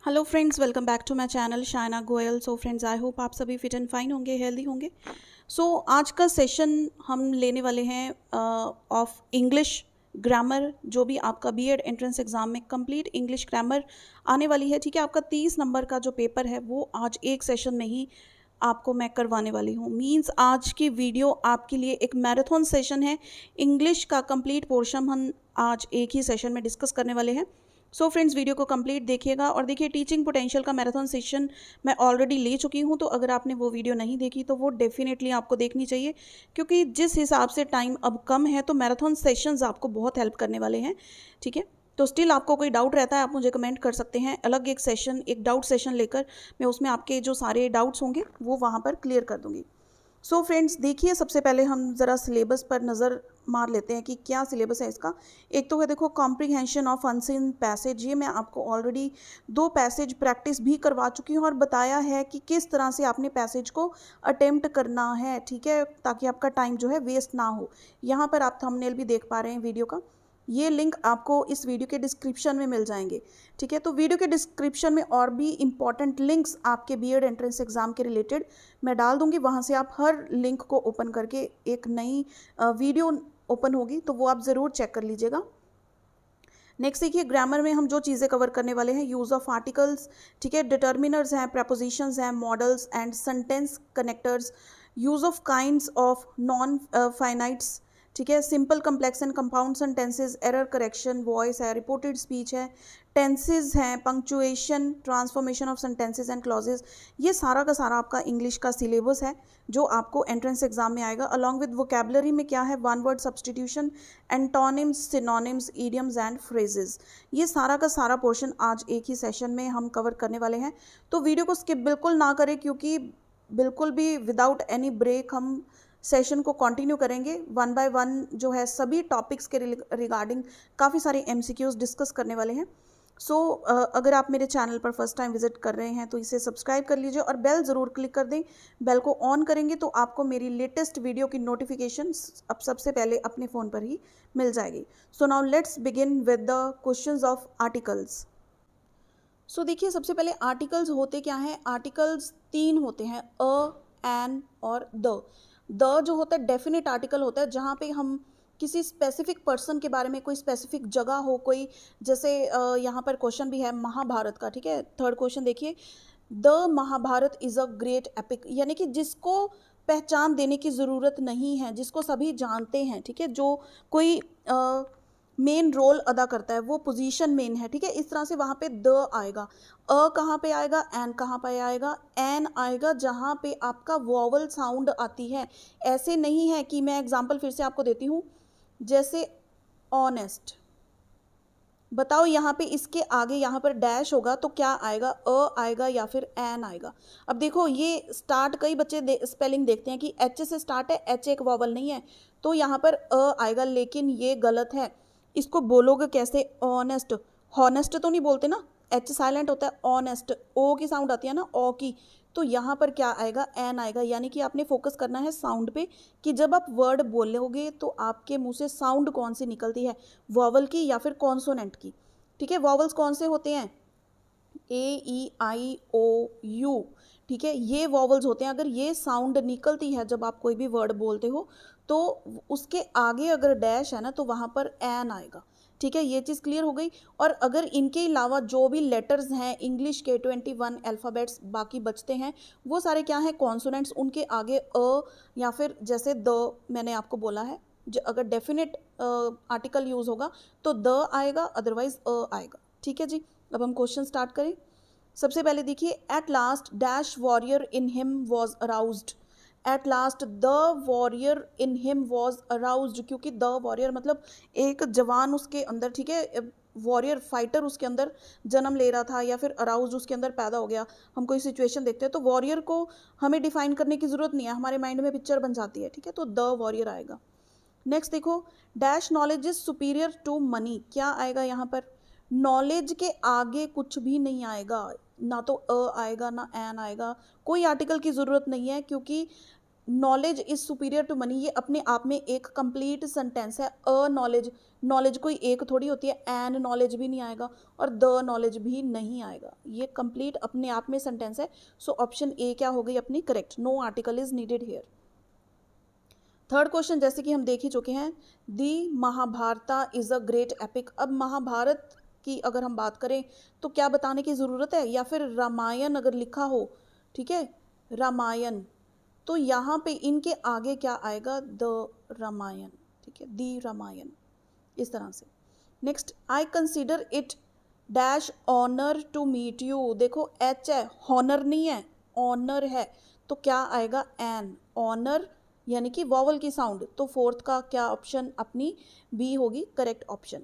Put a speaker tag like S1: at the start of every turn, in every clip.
S1: Hello friends, welcome back to my channel Shaina Goyal. So friends, I hope आप सभी fit and fine होंगे, healthy होंगे। आज का सेशन हम लेने वाले हैं ऑफ इंग्लिश ग्रामर, जो भी आपका बीएड एंट्रेंस एग्जाम में कंप्लीट इंग्लिश ग्रामर आने वाली है। ठीक है, आपका 30 नंबर का जो पेपर है वो आज एक सेशन में ही आपको मैं करवाने वाली हूँ। मींस आज की वीडियो आपके लिए एक मैराथन सेशन है। इंग्लिश का कंप्लीट पोर्शन हम आज एक ही सेशन में डिस्कस करने वाले हैं। फ्रेंड्स, वीडियो को कंप्लीट देखिएगा। और देखिए, टीचिंग पोटेंशियल का मैराथन सेशन मैं ऑलरेडी ले चुकी हूँ, तो अगर आपने वो वीडियो नहीं देखी तो वो डेफिनेटली आपको देखनी चाहिए, क्योंकि जिस हिसाब से टाइम अब कम है तो मैराथन सेशंस आपको बहुत हेल्प करने वाले हैं। ठीक है, तो स्टिल आपको कोई डाउट रहता है आप मुझे कमेंट कर सकते हैं। अलग एक सेशन, एक डाउट सेशन लेकर मैं उसमें आपके जो सारे डाउट्स होंगे वो वहाँ पर क्लियर कर दूँगी। फ्रेंड्स, देखिए, सबसे पहले हम ज़रा सिलेबस पर नज़र मार लेते हैं कि क्या सिलेबस है इसका। एक तो है, देखो, कॉम्प्रीहेंशन ऑफ अनसीन पैसेज। ये मैं आपको ऑलरेडी 2 पैसेज प्रैक्टिस भी करवा चुकी हूँ और बताया है कि किस तरह से आपने पैसेज को अटेम्प्ट करना है। ठीक है, ताकि आपका टाइम जो है वेस्ट ना हो। यहाँ पर आप थंबनेल भी देख पा रहे हैं वीडियो का। ये लिंक आपको इस वीडियो के डिस्क्रिप्शन में मिल जाएंगे। ठीक है, तो वीडियो के डिस्क्रिप्शन में और भी इंपॉर्टेंट लिंक्स आपके बीएड एंट्रेंस एग्जाम के रिलेटेड मैं डाल दूंगी। वहाँ से आप हर लिंक को ओपन करके एक नई वीडियो ओपन होगी, तो वो आप ज़रूर चेक कर लीजिएगा। नेक्स्ट देखिए, ग्रामर में हम जो चीज़ें कवर करने वाले हैं, यूज़ ऑफ आर्टिकल्स, ठीक है, डिटर्मिनर्स हैं, प्रपोजिशंस हैं, models and sentence connectors, use of kinds of non finites, ठीक है, simple, complex and compound sentences, error correction, voice है, रिपोर्टेड स्पीच है, टेंसेज हैं, punctuation, transformation of sentences and clauses. ये सारा का सारा आपका इंग्लिश का सिलेबस है जो आपको एंट्रेंस एग्जाम में आएगा। अलॉन्ग विद वोकेबलरी में क्या है, one word substitution, antonyms, synonyms, idioms and phrases. ये सारा का सारा पोर्शन आज एक ही सेशन में हम कवर करने वाले हैं। तो वीडियो को स्किप बिल्कुल ना करें, क्योंकि बिल्कुल भी विदाउट एनी ब्रेक हम सेशन को कंटिन्यू करेंगे। वन बाय वन जो है सभी टॉपिक्स के रिगार्डिंग काफ़ी सारे एमसीक्यूज डिस्कस करने वाले हैं। अगर आप मेरे चैनल पर फर्स्ट टाइम विजिट कर रहे हैं तो इसे सब्सक्राइब कर लीजिए और बेल ज़रूर क्लिक कर दें। बेल को ऑन करेंगे तो आपको मेरी लेटेस्ट वीडियो की नोटिफिकेशन अब सबसे पहले अपने फ़ोन पर ही मिल जाएगी। Now let's begin with the questions of articles. देखिए, सबसे पहले आर्टिकल्स होते क्या हैं। आर्टिकल्स 3 होते हैं, एन और द जो होता है डेफिनेट आर्टिकल होता है, जहाँ पे हम किसी स्पेसिफिक पर्सन के बारे में, कोई स्पेसिफिक जगह हो, कोई, जैसे यहाँ पर क्वेश्चन भी है महाभारत का। ठीक है, थर्ड क्वेश्चन देखिए, the Mahabharata is a great epic, यानी कि जिसको पहचान देने की ज़रूरत नहीं है, जिसको सभी जानते हैं। ठीक है, जो कोई मेन रोल अदा करता है, वो पोजीशन मेन है। ठीक है, इस तरह से वहाँ पे द आएगा। कहाँ पे आएगा, एन कहाँ पे आएगा, एन आएगा जहाँ पे आपका वॉवल साउंड आती है। ऐसे नहीं है कि, मैं एग्जांपल फिर से आपको देती हूँ, जैसे ऑनेस्ट, बताओ यहाँ पे इसके आगे यहाँ पर डैश होगा तो क्या आएगा, आएगा या फिर एन आएगा। अब देखो, ये स्टार्ट, कई बच्चे स्पेलिंग देखते हैं कि एच से स्टार्ट है, एच एक वॉवल नहीं है, तो यहाँ पर आएगा, लेकिन ये गलत है। इसको बोलोगे कैसे, ऑनेस्ट। हॉनेस्ट तो नहीं बोलते ना, एच साइलेंट होता है, ऑनेस्ट, ओ की साउंड आती है ना, ओ की, तो यहाँ पर क्या आएगा, एन आएगा। यानी कि आपने फोकस करना है साउंड पे, कि जब आप वर्ड बोलोगे तो आपके मुंह से साउंड कौन सी निकलती है, वॉवल की या फिर कॉन्सोनेंट की। ठीक है, वॉवल्स कौन से होते हैं, ए, ई, आई, ओ, यू। ठीक है, ये वॉवल्स होते हैं। अगर ये साउंड निकलती है जब आप कोई भी वर्ड बोलते हो, तो उसके आगे अगर डैश है ना, तो वहाँ पर एन आएगा। ठीक है, ये चीज़ क्लियर हो गई। और अगर इनके अलावा जो भी लेटर्स हैं इंग्लिश के 21 अल्फ़ाबेट्स बाकी बचते हैं, वो सारे क्या हैं, कॉन्सोनेंट्स, उनके आगे या फिर जैसे द मैंने आपको बोला है, अगर डेफिनेट आर्टिकल यूज़ होगा तो द आएगा, अदरवाइज आएगा। ठीक है जी, अब हम क्वेश्चन स्टार्ट करें। सबसे पहले देखिए, at last dash warrior in him was aroused. At last the warrior in him was aroused, क्योंकि द वॉरियर मतलब एक जवान उसके अंदर, ठीक है, वॉरियर फाइटर उसके अंदर जन्म ले रहा था, या फिर अराउज्ड उसके अंदर पैदा हो गया। हम कोई सिचुएशन देखते हैं तो वॉरियर को हमें डिफाइन करने की ज़रूरत नहीं है, हमारे माइंड में पिक्चर बन जाती है। ठीक है, तो द वॉरियर आएगा। नेक्स्ट देखो, dash knowledge is superior to money, क्या आएगा यहाँ पर, नॉलेज के आगे कुछ भी नहीं आएगा, ना तो आएगा ना एन आएगा। कोई आर्टिकल की ज़रूरत नहीं है, क्योंकि knowledge is superior to money, ये अपने आप में एक कंप्लीट सेंटेंस है। अ नॉलेज, नॉलेज कोई एक थोड़ी होती है, एन नॉलेज भी नहीं आएगा और द नॉलेज भी नहीं आएगा, ये कंप्लीट अपने आप में सेंटेंस है। सो ऑप्शन ए क्या हो गई अपनी correct, no article is needed here. Third question जैसे कि हम देख ही चुके हैं, the Mahabharata is a great epic. अब महाभारत की अगर हम बात करें तो क्या बताने की ज़रूरत है, या फिर रामायण अगर लिखा हो, ठीक है, रामायण, तो यहाँ पे इनके आगे क्या आएगा, द रामायण, ठीक है, दी रामायण, इस तरह से। Next, I consider it dash honour to meet you, देखो एच है, हॉनर नहीं है, ऑनर है, तो क्या आएगा एन, ऑनर यानी कि वॉवल की साउंड, तो फोर्थ का क्या ऑप्शन अपनी बी होगी करेक्ट ऑप्शन।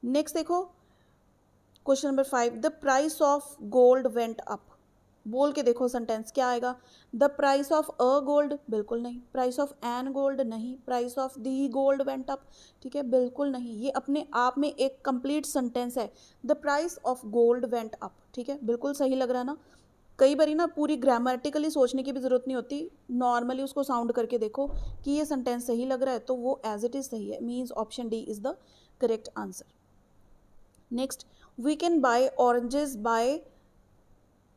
S1: नेक्स्ट देखो question number 5, the price of gold went up, बोल के देखो सेंटेंस क्या आएगा, the price of a gold, बिल्कुल नहीं, प्राइस ऑफ एन गोल्ड नहीं, price of the gold went up, ठीक है, बिल्कुल नहीं, ये अपने आप में एक कंप्लीट सेंटेंस है, the price of gold went up, ठीक है, बिल्कुल सही लग रहा है ना। कई बारी ना पूरी ग्रामेटिकली सोचने की भी ज़रूरत नहीं होती, नॉर्मली उसको साउंड करके देखो कि ये सेंटेंस सही लग रहा है तो वो एज इट इज़ सही है, means option D is the correct answer. Next, we can buy oranges by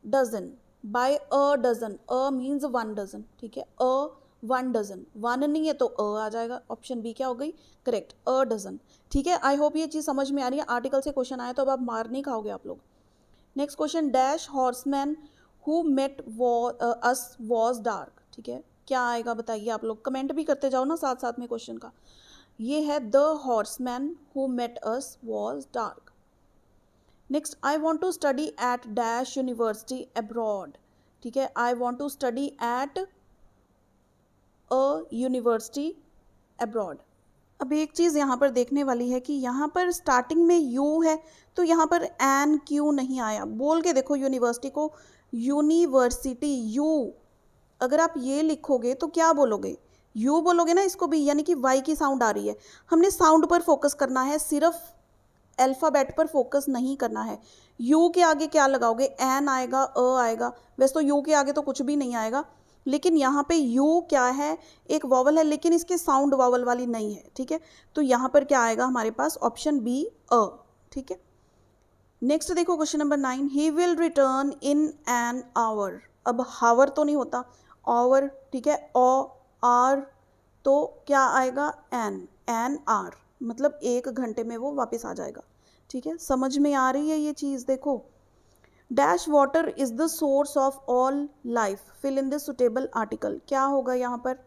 S1: dozen, by a dozen, a means 1 dozen, ठीक है, अ 1 डजन, 1 नहीं है तो अ आ जाएगा, ऑप्शन बी क्या हो गई करेक्ट, अ डजन, ठीक है। आई होप ये चीज़ समझ में आ रही है, आर्टिकल से क्वेश्चन आया तो अब आप मार नहीं खाओगे आप लोग। Next question, dash horseman who met us was dark, ठीक है, क्या आएगा बताइए, आप लोग कमेंट भी करते जाओ ना साथ साथ में क्वेश्चन का। ये है the horseman who met us was dark. Next, I want to study at dash university abroad, ठीक है, I want to study at a university abroad. अब एक चीज़ यहाँ पर देखने वाली है कि यहाँ पर स्टार्टिंग में यू है तो यहाँ पर एन क्यों नहीं आया, बोल के देखो यूनिवर्सिटी को, यूनिवर्सिटी यू, अगर आप ये लिखोगे तो क्या बोलोगे, यू बोलोगे ना इसको भी, यानी कि वाई की साउंड आ रही है, हमने साउंड पर फोकस करना है, सिर्फ अल्फ़ाबेट पर फोकस नहीं करना है। यू के आगे क्या लगाओगे, एन आएगा, अ आएगा, वैसे तो यू के आगे तो कुछ भी नहीं आएगा, लेकिन यहाँ पे यू क्या है, एक वॉवल है लेकिन इसके साउंड वॉवल वाली नहीं है, ठीक है, तो यहाँ पर क्या आएगा हमारे पास ऑप्शन बी अ, ठीक है। नेक्स्ट देखो question number 9, he will return in an hour, अब हावर तो नहीं होता, आवर, ठीक है, ओ आर, तो क्या आएगा एन आर, मतलब 1 घंटे में वो वापस आ जाएगा, ठीक है, समझ में आ रही है ये चीज़। देखो, dash water is the source of all life, fill in the suitable article, क्या होगा यहाँ पर,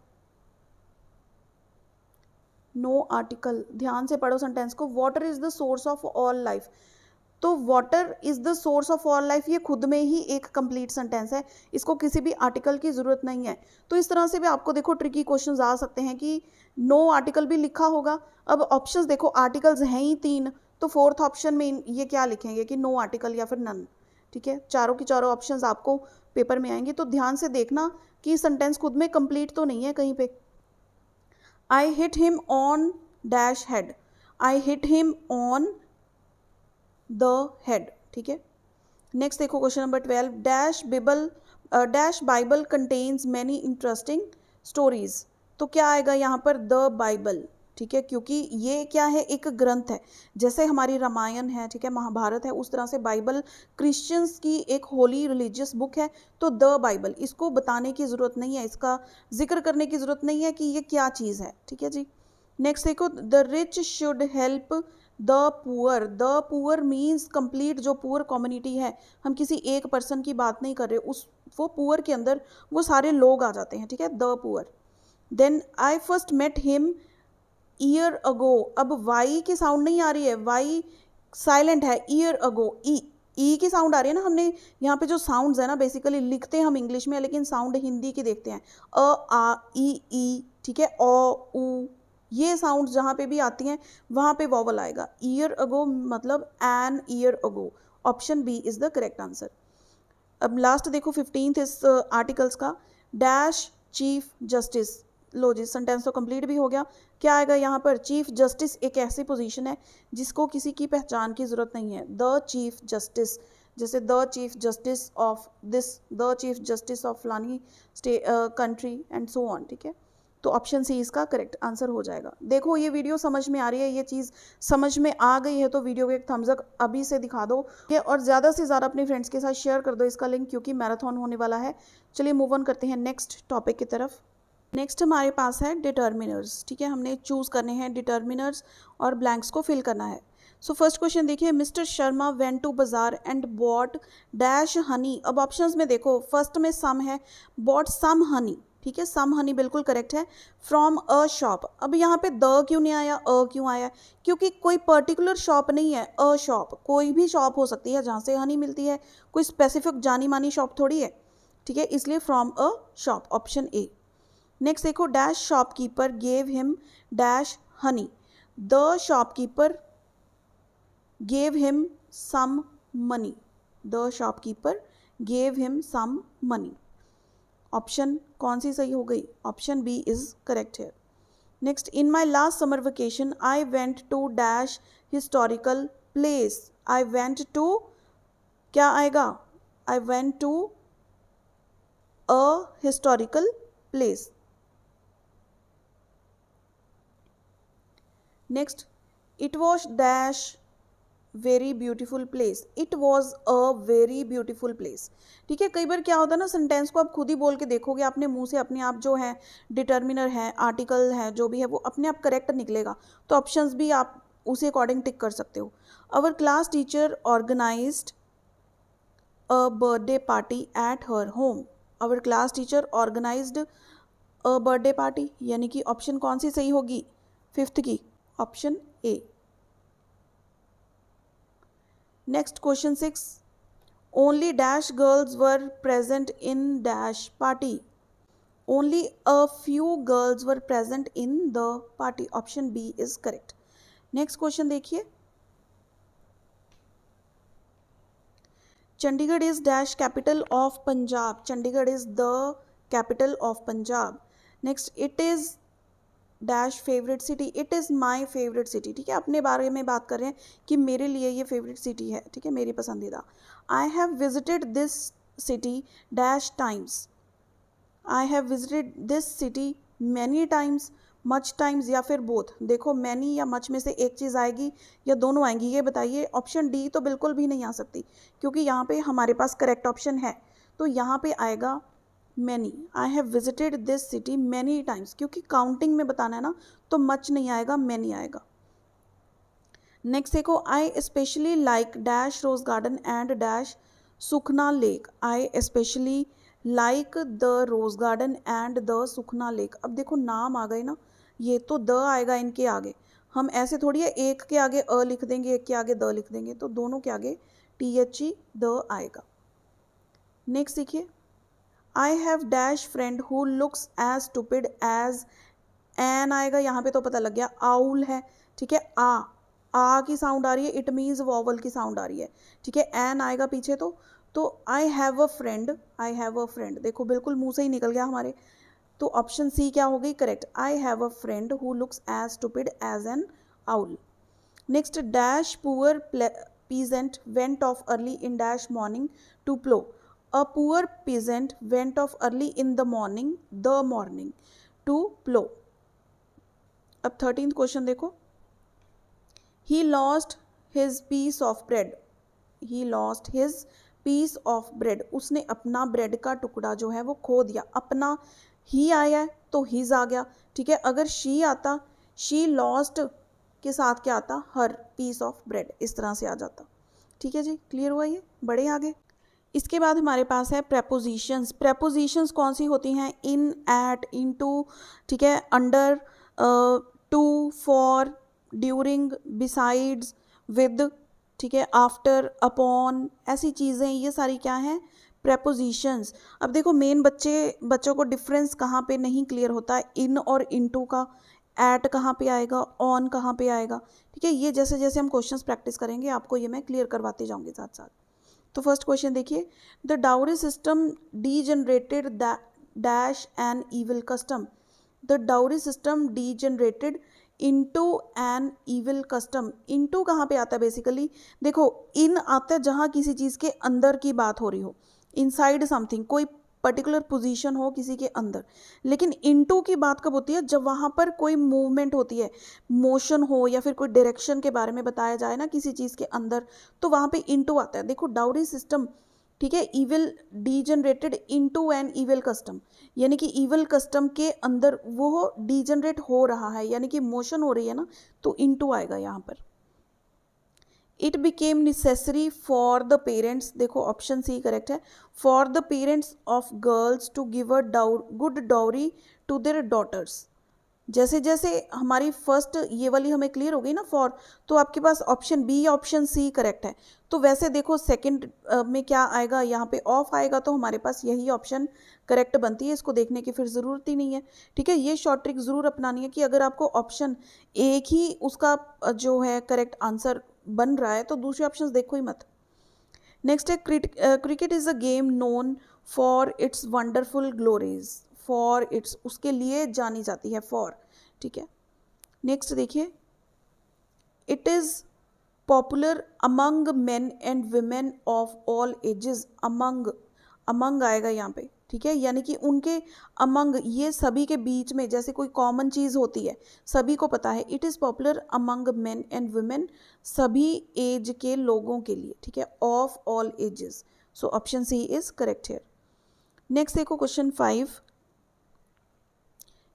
S1: नो आर्टिकल, ध्यान से पढ़ो सेंटेंस को, water is the source of all life, तो water is the source of all life ये खुद में ही एक कंप्लीट सेंटेंस है, इसको किसी भी आर्टिकल की ज़रूरत नहीं है। तो इस तरह से भी आपको देखो ट्रिकी क्वेश्चंस आ सकते हैं कि नो आर्टिकल भी लिखा होगा, अब ऑप्शंस देखो आर्टिकल्स हैं ही 3, तो फोर्थ ऑप्शन में ये क्या लिखेंगे कि नो आर्टिकल या फिर नन, ठीक है, चारों की चारों ऑप्शंस आपको पेपर में आएंगे, तो ध्यान से देखना कि सेंटेंस खुद में कंप्लीट तो नहीं है कहीं पे। I hit him on dash head, I hit him on the head, ठीक है। नेक्स्ट देखो question number 12, dash Bible contains many interesting stories, तो क्या आएगा यहाँ पर द बाइबल, ठीक है, क्योंकि ये क्या है, एक ग्रंथ है, जैसे हमारी रामायण है, ठीक है, महाभारत है, उस तरह से बाइबल क्रिश्चियंस की एक होली रिलीजियस बुक है, तो द बाइबल, इसको बताने की ज़रूरत नहीं है, इसका जिक्र करने की ज़रूरत नहीं है कि ये क्या चीज़ है, ठीक है जी। नेक्स्ट देखो, the rich should help the poor means complete जो पुअर कम्युनिटी है, हम किसी एक पर्सन की बात नहीं कर रहे, उस वो पुअर के अंदर वो सारे लोग आ जाते हैं, ठीक है, the poor. Then I first met him year ago, अब वाई की साउंड नहीं आ रही है, वाई साइलेंट है, ईयर अगो ई की साउंड आ रही है ना, हमने यहाँ पे जो साउंड्स है ना बेसिकली लिखते हैं हम इंग्लिश में, लेकिन साउंड हिंदी की देखते हैं, अ आ ई, ठीक है, ओ उ, ये साउंड जहाँ पे भी आती हैं वहाँ पे वॉवल आएगा, ईयर अगो मतलब an year ago, option B is the correct answer. अब लास्ट देखो 15th इस आर्टिकल्स का, डैश चीफ जस्टिस, लो जी सेंटेंस तो कंप्लीट भी हो गया, क्या आएगा यहाँ पर, चीफ जस्टिस एक ऐसी पोजीशन है जिसको किसी की पहचान की ज़रूरत नहीं है, द चीफ जस्टिस, जैसे the chief justice of this, the chief justice of फलानी कंट्री एंड सो ऑन, ठीक है। तो ऑप्शन सी इसका करेक्ट आंसर हो जाएगा। देखो ये वीडियो समझ में आ रही है, ये चीज़ समझ में आ गई है तो वीडियो को एक थम्स अप अभी से दिखा दो और ज़्यादा से ज़्यादा अपने फ्रेंड्स के साथ शेयर कर दो इसका लिंक, क्योंकि मैराथन होने वाला है। चलिए मूव ऑन करते हैं नेक्स्ट टॉपिक की तरफ। नेक्स्ट हमारे पास है डिटर्मिनर्स, ठीक है। हमने चूज़ करने हैं डिटर्मिनर्स और ब्लैंक्स को फिल करना है। सो फर्स्ट क्वेश्चन देखिए, मिस्टर शर्मा वेंट टू बाजार एंड बॉट डैश हनी। अब ऑप्शंस में देखो, फर्स्ट में सम है, बॉट सम हनी, ठीक है, सम हनी बिल्कुल करेक्ट है, फ्रॉम अ शॉप। अब यहाँ पे द क्यों नहीं आया, अ क्यों आया, क्योंकि कोई पर्टिकुलर शॉप नहीं है, अ शॉप कोई भी शॉप हो सकती है जहाँ से हनी मिलती है, कोई स्पेसिफिक जानी मानी शॉप थोड़ी है, ठीक है, इसलिए from a shop, option A. Next देखो, dash shopkeeper gave him dash honey. The shopkeeper gave him some money, the shopkeeper gave him some money। Option कौन सी सही हो गई, ऑप्शन बी इज करेक्ट है। Next, in my last summer vacation I went to dash historical place. I went to, क्या आएगा, I went to a historical place. Next, it was dash very beautiful place, it was a very beautiful place, ठीक है। कई बार क्या होता है ना, sentence को आप खुद ही बोल के देखोगे, अपने मुंह से अपने आप जो है डिटर्मिनर है, आर्टिकल है, जो भी है वो अपने आप करेक्ट निकलेगा, तो ऑप्शंस भी आप उसी अकॉर्डिंग टिक कर सकते हो। Our class teacher organised a birthday party at her home. Our class teacher organised a birthday party, यानी कि ऑप्शन कौन सी सही होगी, फिफ्थ की, option A. Next question 6, only dash girls were present in dash party. Only a few girls were present in the party, option B is correct. Next question देखिए, Chandigarh is dash capital of Punjab. Chandigarh is the capital of Punjab. Next, it is dash favourite city, it is my favourite city, ठीक है, अपने बारे में बात कर रहे हैं कि मेरे लिए ये फेवरेट सिटी है, ठीक है, मेरी पसंदीदा। I have visited this city dash times. I have visited this city many times, much times या फिर बोथ। देखो मैनी या मच में से एक चीज़ आएगी या दोनों आएंगी, ये बताइए। ऑप्शन डी तो बिल्कुल भी नहीं आ सकती, क्योंकि यहाँ पे हमारे पास करेक्ट ऑप्शन है, तो यहाँ पे आएगा many. I have visited this city many times, क्योंकि काउंटिंग में बताना है ना, तो मच नहीं आएगा, मैनी आएगा। नेक्स्ट देखो, I specially like dash rose garden and dash Sukhna lake. I specially like the rose garden and the Sukhna lake. अब देखो नाम आ गए ना, ये तो द आएगा इनके आगे, हम ऐसे थोड़ी है एक के आगे अ लिख देंगे, एक के आगे द लिख देंगे, तो दोनों के आगे THE द आएगा। नेक्स्ट देखिए, I have dash friend who looks as stupid as an आएगा, यहाँ पे तो पता लग गया आउल है, ठीक है, आ की साउंड आ रही है, इट मीन्स वॉवल की साउंड आ रही है, ठीक है, एन आएगा पीछे तो आई have a friend, I have a friend, देखो बिल्कुल मुंह से ही निकल गया हमारे, तो ऑप्शन सी क्या हो गई correct, I have a friend who looks as stupid as an owl. Next, dash poor peasant went off early in dash morning to plow। A poor peasant went off early in the morning to plow। अब 13th question देखो, he lost his piece of bread। he lost his piece of bread, उसने अपना bread का टुकड़ा जो है वो खो दिया। अपना ही आया है तो हिज आ गया, ठीक है, अगर शी आता, शी लॉस्ट के साथ क्या आता, हर पीस ऑफ ब्रेड, इस तरह से आ जाता, ठीक है जी, क्लियर हुआ ये, बढ़े आगे। इसके बाद हमारे पास है प्रेपोजिशंस। प्रेपोजिशंस कौन सी होती हैं, इन, एट, इनटू, ठीक है, under, to, for, during, besides, with, ठीक है, आफ्टर, अपॉन, ऐसी चीज़ें, ये सारी क्या हैं, प्रेपोजिशंस। अब देखो मेन बच्चों को डिफरेंस कहाँ पे नहीं क्लियर होता है, इन और इनटू का, एट कहाँ पे आएगा, ऑन कहाँ पे आएगा, ठीक है, ये जैसे जैसे हम क्वेश्चंस प्रैक्टिस करेंगे आपको ये मैं क्लियर करवाते जाऊंगी साथ साथ। तो फर्स्ट क्वेश्चन देखिए, the dowry system degenerated dash N evil custom. The dowry system degenerated into an evil custom. Into कहाँ पे आता है बेसिकली, देखो इन आता है जहाँ किसी चीज़ के अंदर की बात हो रही हो, इनसाइड समथिंग, कोई पर्टिकुलर पोजीशन हो किसी के अंदर। लेकिन इनटू की बात कब होती है, जब वहाँ पर कोई मूवमेंट होती है, मोशन हो या फिर कोई डायरेक्शन के बारे में बताया जाए ना किसी चीज़ के अंदर, तो वहाँ पे इनटू आता है। देखो डाउरी सिस्टम, ठीक है, evil degenerated into an evil custom, यानी कि इविल कस्टम के अंदर वो डीजनरेट हो रहा है, यानी कि मोशन हो रही है ना, तो इनटू आएगा यहाँ पर। It became necessary for the parents, देखो ऑप्शन सी करेक्ट है, for the parents of girls to give a good dowry to their daughters. जैसे जैसे हमारी फर्स्ट ये वाली हमें क्लियर हो गई ना फॉर, तो आपके पास ऑप्शन बी या ऑप्शन सी करेक्ट है। तो वैसे देखो सेकंड में क्या आएगा, यहाँ पे ऑफ आएगा, तो हमारे पास यही ऑप्शन करेक्ट बनती है, इसको देखने की फिर ज़रूरत ही नहीं है। ठीक है, ये शॉर्ट ट्रिक ज़रूर अपनानी है कि अगर आपको ऑप्शन एक ही उसका जो है करेक्ट आंसर बन रहा है तो दूसरे ऑप्शन देखो ही मत। नेक्स्ट है cricket is a game known for its wonderful glories, for its उसके लिए जानी जाती है, फॉर, ठीक है। नेक्स्ट देखिए, it is popular among men and women of all edges, among, among आएगा यहाँ पे, ठीक है, यानी कि उनके अमंग, ये सभी के बीच में, जैसे कोई कॉमन चीज़ होती है सभी को पता है। It is popular among men and women, सभी एज के लोगों के लिए, ठीक है, of all ages. So option C is correct here. Next देखो question 5,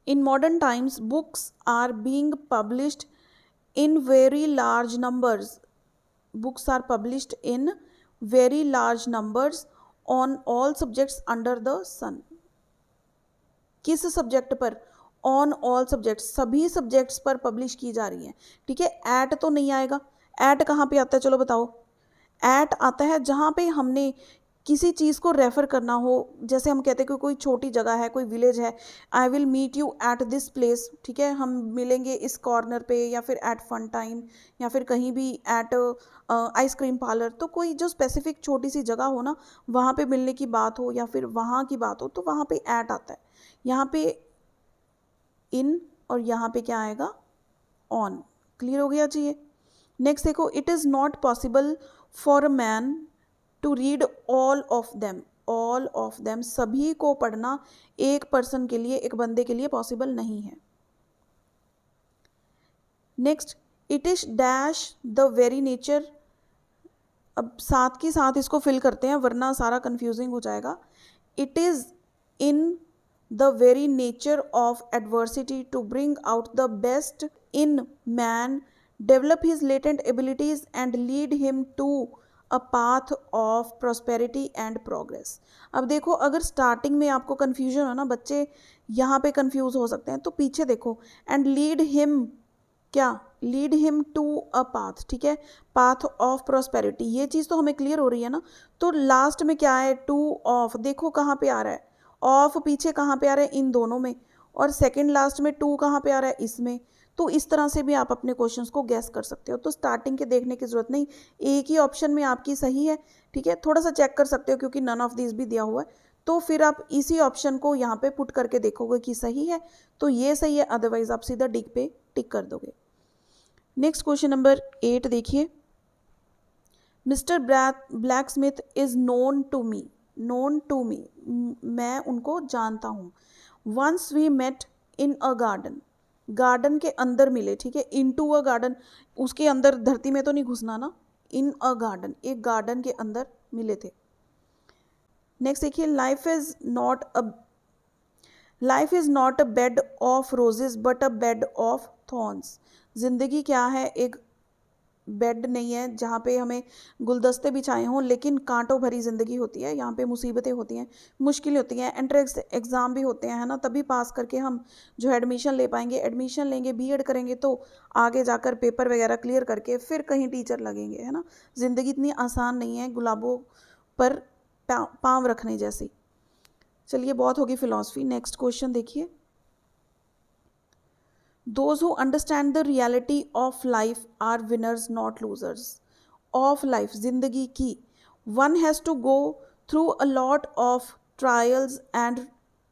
S1: in modern times books are being published in very large numbers, books are published in very large numbers on all subjects under the sun, किस subject पर, on all subjects, सभी subjects पर publish की जा रही है, ठीक है। एट तो नहीं आएगा, एट कहाँ पे आता है, चलो बताओ। एट आता है जहाँ पे हमने किसी चीज़ को रेफ़र करना हो, जैसे हम कहते हैं कि कोई छोटी जगह है, कोई विलेज है, I will meet you at this place, ठीक है, हम मिलेंगे इस कॉर्नर पे, या फिर एट फन टाइम, या फिर कहीं भी एट आइसक्रीम पार्लर। तो कोई जो स्पेसिफिक छोटी सी जगह हो ना, वहाँ पे मिलने की बात हो या फिर वहाँ की बात हो, तो वहाँ पे एट आता है। यहाँ पे इन और यहाँ पे क्या आएगा, ऑन। क्लियर हो गया जी ये। नेक्स्ट देखो, it is not possible for a man to read all of them, all of them, सभी को पढ़ना एक पर्सन के लिए, एक बंदे के लिए पॉसिबल नहीं है। Next, it is dash the very nature, अब साथ के साथ इसको फिल करते हैं वरना सारा कंफ्यूजिंग हो जाएगा। It is in the very nature of adversity to bring out the best in man, develop his latent abilities and lead him to a path of prosperity and progress. अब देखो अगर starting में आपको confusion हो ना, बच्चे यहाँ पे कन्फ्यूज हो सकते हैं, तो पीछे देखो, एंड लीड हिम, क्या, lead him to a path, ठीक है, पाथ ऑफ प्रॉस्पेरिटी, ये चीज़ तो हमें क्लियर हो रही है ना। तो लास्ट में क्या है, टू ऑफ, देखो कहाँ पे आ रहा है, ऑफ पीछे कहाँ पे आ रहा है, इन दोनों में, और सेकंड लास्ट में टू कहाँ पे आ रहा है, इसमें। तो इस तरह से भी आप अपने क्वेश्चंस को गैस कर सकते हो, तो स्टार्टिंग के देखने की जरूरत नहीं, एक ही ऑप्शन में आपकी सही है, ठीक है, थोड़ा सा चेक कर सकते हो क्योंकि नन ऑफ दिस भी दिया हुआ है, तो फिर आप इसी ऑप्शन को यहाँ पे पुट करके देखोगे कि सही है तो ये सही है, अदरवाइज आप सीधा डिक पे टिक कर दोगे। नेक्स्ट क्वेश्चन नंबर 8 देखिए, mister Black Smith is known to me, known to me, मैं उनको जानता हूँ। Once we met in a garden, garden के अंदर मिले, ठीक है, इनटू अ गार्डन, उसके अंदर धरती में तो नहीं घुसना ना, इन अ गार्डन, एक गार्डन के अंदर मिले थे। नेक्स्ट देखिए, life is not a bed of roses but a bed of thorns, जिंदगी क्या है, एक बेड नहीं है जहाँ पे हमें गुलदस्ते बिछाए हों, लेकिन कांटों भरी ज़िंदगी होती है, यहाँ पे मुसीबतें होती हैं, मुश्किलें होती हैं, एंट्रेंस एग्ज़ाम भी होते हैं, है ना, तभी पास करके हम जो है एडमिशन ले पाएंगे, एडमिशन लेंगे, बीएड करेंगे तो आगे जाकर पेपर वगैरह क्लियर करके फिर कहीं टीचर लगेंगे, है ना। ज़िंदगी इतनी आसान नहीं है गुलाबों पर पाँव रखने जैसी। चलिए बहुत होगी फिलॉसफी। नेक्स्ट क्वेश्चन देखिए, Those who understand the reality of life are winners, not losers. Of life, जिंदगी की, one has to go through a lot of trials and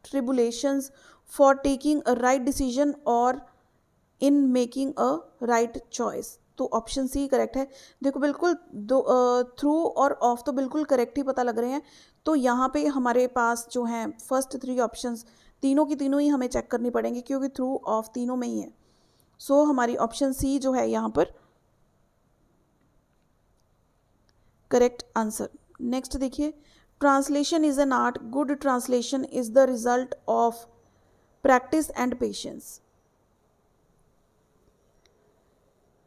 S1: tribulations for taking a right decision or in making a right choice. तो option C correct है। देखो बिल्कुल through और of तो बिल्कुल correct ही पता लग रहे हैं। तो यहाँ पे हमारे पास जो हैं फर्स्ट 3 ऑप्शंस तीनों की तीनों ही हमें चेक करनी पड़ेंगी, क्योंकि थ्रू ऑफ तीनों में ही है। सो हमारी ऑप्शन सी जो है यहाँ पर करेक्ट आंसर। नेक्स्ट देखिए, translation is an art, good translation is the result of practice and patience.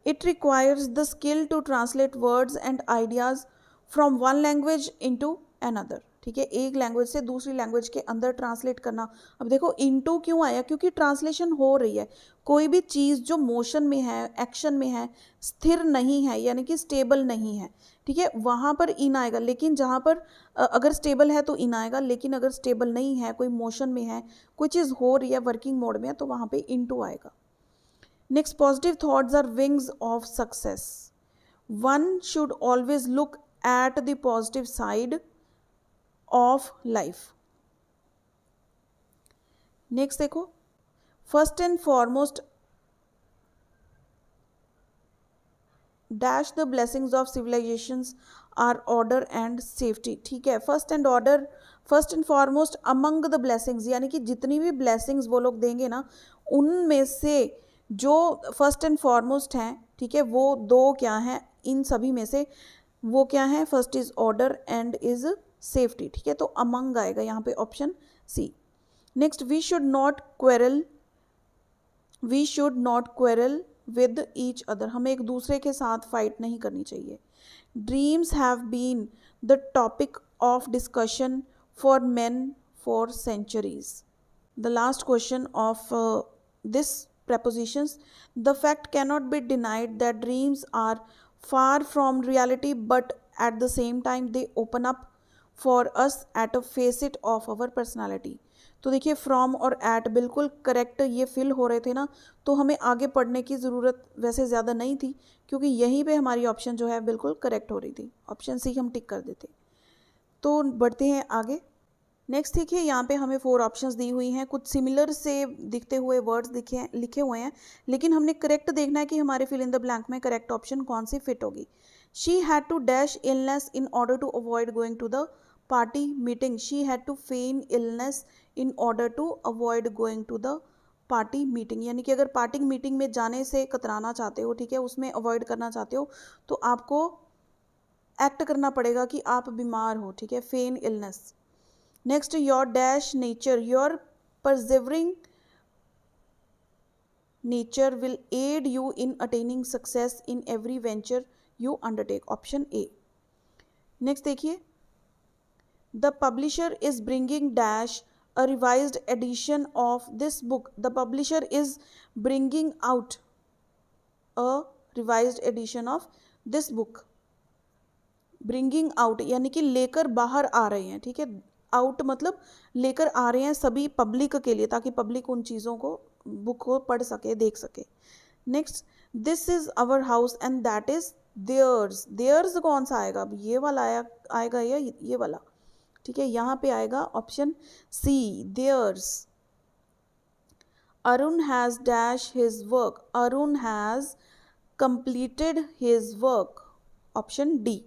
S1: It requires the skill to translate words and ideas from one language into another। ठीक है, एक language से दूसरी language के अंदर translate करना। अब देखो इनटू क्यों आया, क्योंकि ट्रांसलेशन हो रही है। कोई भी चीज़ जो मोशन में है, एक्शन में है, स्थिर नहीं है यानी कि स्टेबल नहीं है, ठीक है, वहाँ पर इन आएगा। लेकिन जहाँ पर अगर स्टेबल है तो इन आएगा, लेकिन अगर स्टेबल नहीं है, कोई मोशन में है, कोई चीज़ हो रही है, वर्किंग मोड में है, तो वहाँ पे इनटू आएगा। Next, positive thoughts are wings of success. One should always look at the positive side of life. Next देखो, first and foremost dash the blessings of civilizations are order and safety। ठीक है, first and foremost among the blessings, यानी कि जितनी भी blessings वो लोग देंगे ना, उनमें से जो फर्स्ट एंड फॉरमोस्ट हैं, ठीक है, वो दो क्या हैं, इन सभी में से वो क्या है, first is order and is safety. ठीक है, तो अमंग आएगा यहाँ पे option C. Next, we should not quarrel with each other, हमें एक दूसरे के साथ फाइट नहीं करनी चाहिए। Dreams have been the topic of discussion for men for centuries. The last question of this prepositions, the fact cannot be denied that dreams are far from reality, but at the same time they open up for us at a facet of our personality। तो देखिए from और eight बिल्कुल correct ये fill हो रहे थे ना, तो हमें आगे पढ़ने की ज़रूरत वैसे ज़्यादा नहीं थी, क्योंकि यहीं पे हमारी ऑप्शन जो है बिल्कुल करेक्ट हो रही थी। ऑप्शन सी हम टिक कर देते। तो बढ़ते हैं आगे। नेक्स्ट देखिए, यहाँ पे हमें 4 ऑप्शंस दी हुई हैं, कुछ सिमिलर से दिखते हुए वर्ड्स लिखे हुए हैं, लेकिन हमने करेक्ट देखना है कि हमारे फिल इन द ब्लैंक में करेक्ट ऑप्शन कौन सी फिट होगी। She had to dash illness in order to avoid going to the party meeting. She had to feign illness in order to avoid going to the party meeting, यानी कि अगर party meeting में जाने से कतराना चाहते हो, ठीक है, उसमें अवॉइड करना चाहते हो, तो आपको एक्ट करना पड़ेगा कि आप बीमार हो। ठीक है, फेन illness. Next, your dash nature, your persevering nature will aid you in attaining success in every venture you undertake। Option A। Next देखिए, the publisher is bringing dash a revised edition of this book। The publisher is bringing out a revised edition of this book। Bringing out यानी कि लेकर बाहर आ रहे हैं, ठीक है, out मतलब लेकर आ रहे हैं सभी पब्लिक के लिए, ताकि पब्लिक उन चीज़ों को, बुक को पढ़ सके, देख सके। Next, this is our house and that is theirs. Theirs कौन सा आएगा, अब ये वाला आएगा या ये वाला? ठीक है, यहाँ पे आएगा option C, theirs. Arun has dash his work, Arun has completed his work. Option D.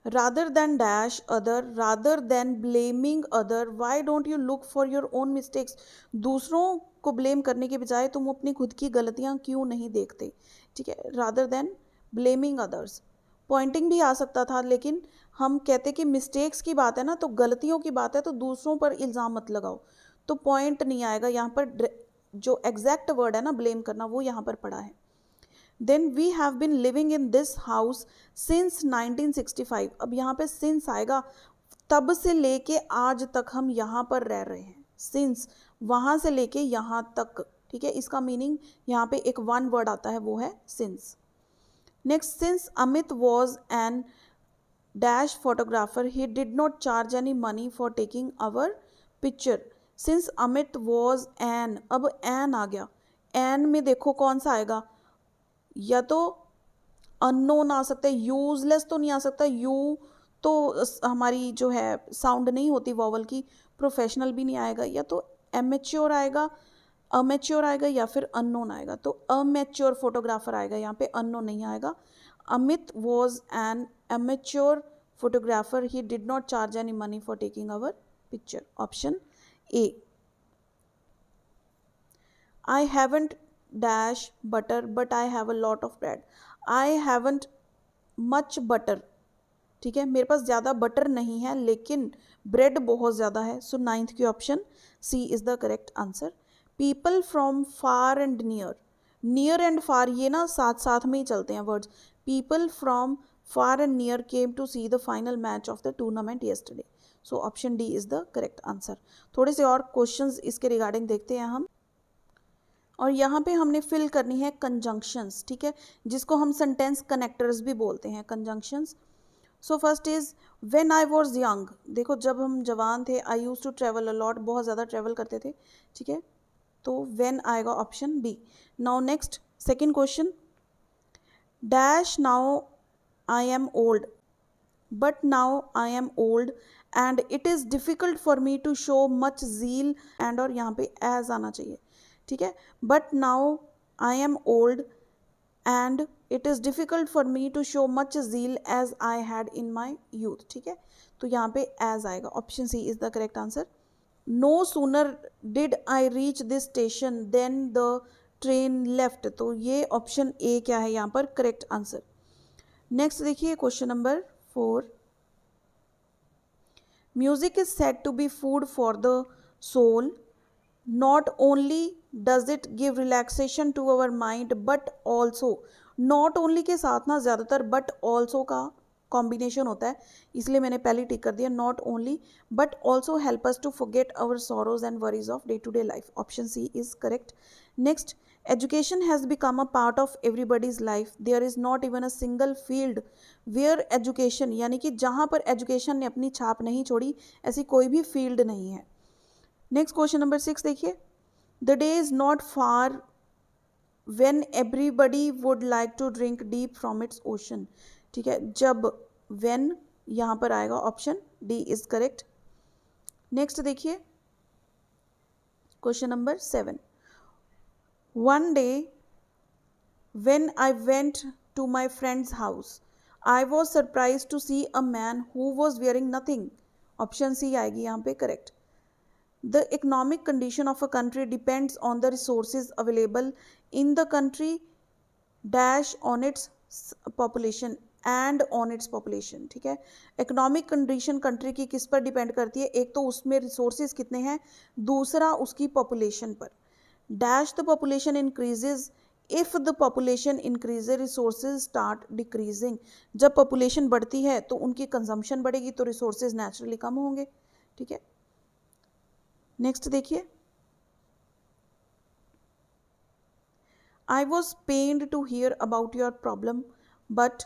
S1: rather than dash other, rather than blaming other, why don't you look for your own mistakes। दूसरों को ब्लेम करने के बजाय तुम अपनी खुद की गलतियां क्यों नहीं देखते। ठीक है, rather than blaming others। Pointing भी आ सकता था, लेकिन हम कहते कि मिस्टेक्स की बात है ना, तो गलतियों की बात है, तो दूसरों पर इल्ज़ाम मत लगाओ, तो पॉइंट नहीं आएगा यहाँ पर। जो एग्जैक्ट वर्ड है ना ब्लेम करना, वो यहाँ पर पड़ा है। Then we have been living in this house since 1965। अब यहाँ पे सिंस आएगा, तब से लेके आज तक हम यहाँ पर रह रहे हैं। सिंस वहाँ से लेके यहाँ तक, ठीक है, इसका मीनिंग यहाँ पे एक वन वर्ड आता है, वो है since. Next, since Amit was an dash photographer, he did not charge any money for taking our picture. Since Amit was an, अब एन आ गया, एन में देखो कौन सा आएगा, या तो अननोन आ सकता है, यूजलेस तो नहीं आ सकता, यू तो हमारी जो है साउंड नहीं होती वॉवल की, प्रोफेशनल भी नहीं आएगा, या तो एमेच्योर आएगा, अमेच्योर आएगा या फिर अननोन आएगा? तो अमेच्योर फोटोग्राफर आएगा यहाँ पे, अननोन नहीं आएगा. Amit was N amateur photographer. He did not charge any money for taking our picture. Option A. I haven't dash butter but I have a lot of bread. I haven't much butter. ठीक है, मेरे पास ज़्यादा butter नहीं है लेकिन bread बहुत ज़्यादा है. सो नाइन्थ की option C is the correct answer. People from far and near, near and far ये ना साथ साथ में ही चलते हैं words. People from far and near came to see the final match of the tournament yesterday. So option D is the correct answer. थोड़े से और क्वेश्चंस इसके रिगार्डिंग देखते हैं हम. और यहाँ पे हमने फिल करनी है कंजंक्शंस, ठीक है, जिसको हम सेंटेंस कनेक्टर्स भी बोलते हैं, conjunctions. So first is when I was young. देखो जब हम जवान थे, I use to travel a lot, बहुत ज़्यादा ट्रेवल करते थे, ठीक है, तो व्हेन आएगा option B. Now next second question. Dash now I am old, but now I am old and it is difficult for me to show much zeal and और यहाँ पे as आना चाहिए, ठीक है. But now I am old and it is difficult for me to show much zeal as I had in my youth. ठीक है, तो यहाँ पे as आएगा. Option C is the correct answer. No sooner did I reach this station than the train left. तो ये option A क्या है यहाँ पर करेक्ट आंसर. नेक्स्ट देखिए question number 4. Music is said to be food for the soul. Not only does it give relaxation to our mind but also. Not only के साथ ना ज़्यादातर बट ऑल्सो का कॉम्बिनेशन होता है, इसलिए मैंने पहले टिक कर दिया. Not only but also help us to forget our sorrows and worries of day to day life. Option C is correct. Next, education has become a part of everybody's life. There is not even a single field where education, यानी कि जहाँ पर education ने अपनी छाप नहीं छोड़ी, ऐसी कोई भी फील्ड नहीं है. नेक्स्ट क्वेश्चन नंबर 6 देखिए. The day is not far when everybody would like to drink deep from its ocean. ठीक है, जब when यहाँ पर आएगा option D is correct. Next देखिए question number 7. One day when I went to my friend's house, I was surprised to see a man who was wearing nothing. Option C आएगी यहाँ पे correct. The economic condition of a country depends on the resources available in the country dash on its population and on its population. ठीक है, economic condition country की किस पर depend करती है? एक तो उसमें रिसोर्सेज कितने हैं, दूसरा उसकी पॉपुलेशन पर. Dash the population increases if the population increases resources start decreasing. जब population बढ़ती है तो उनकी consumption बढ़ेगी तो resources naturally कम होंगे. ठीक है, नेक्स्ट देखिए. I was pained to hear about your problem but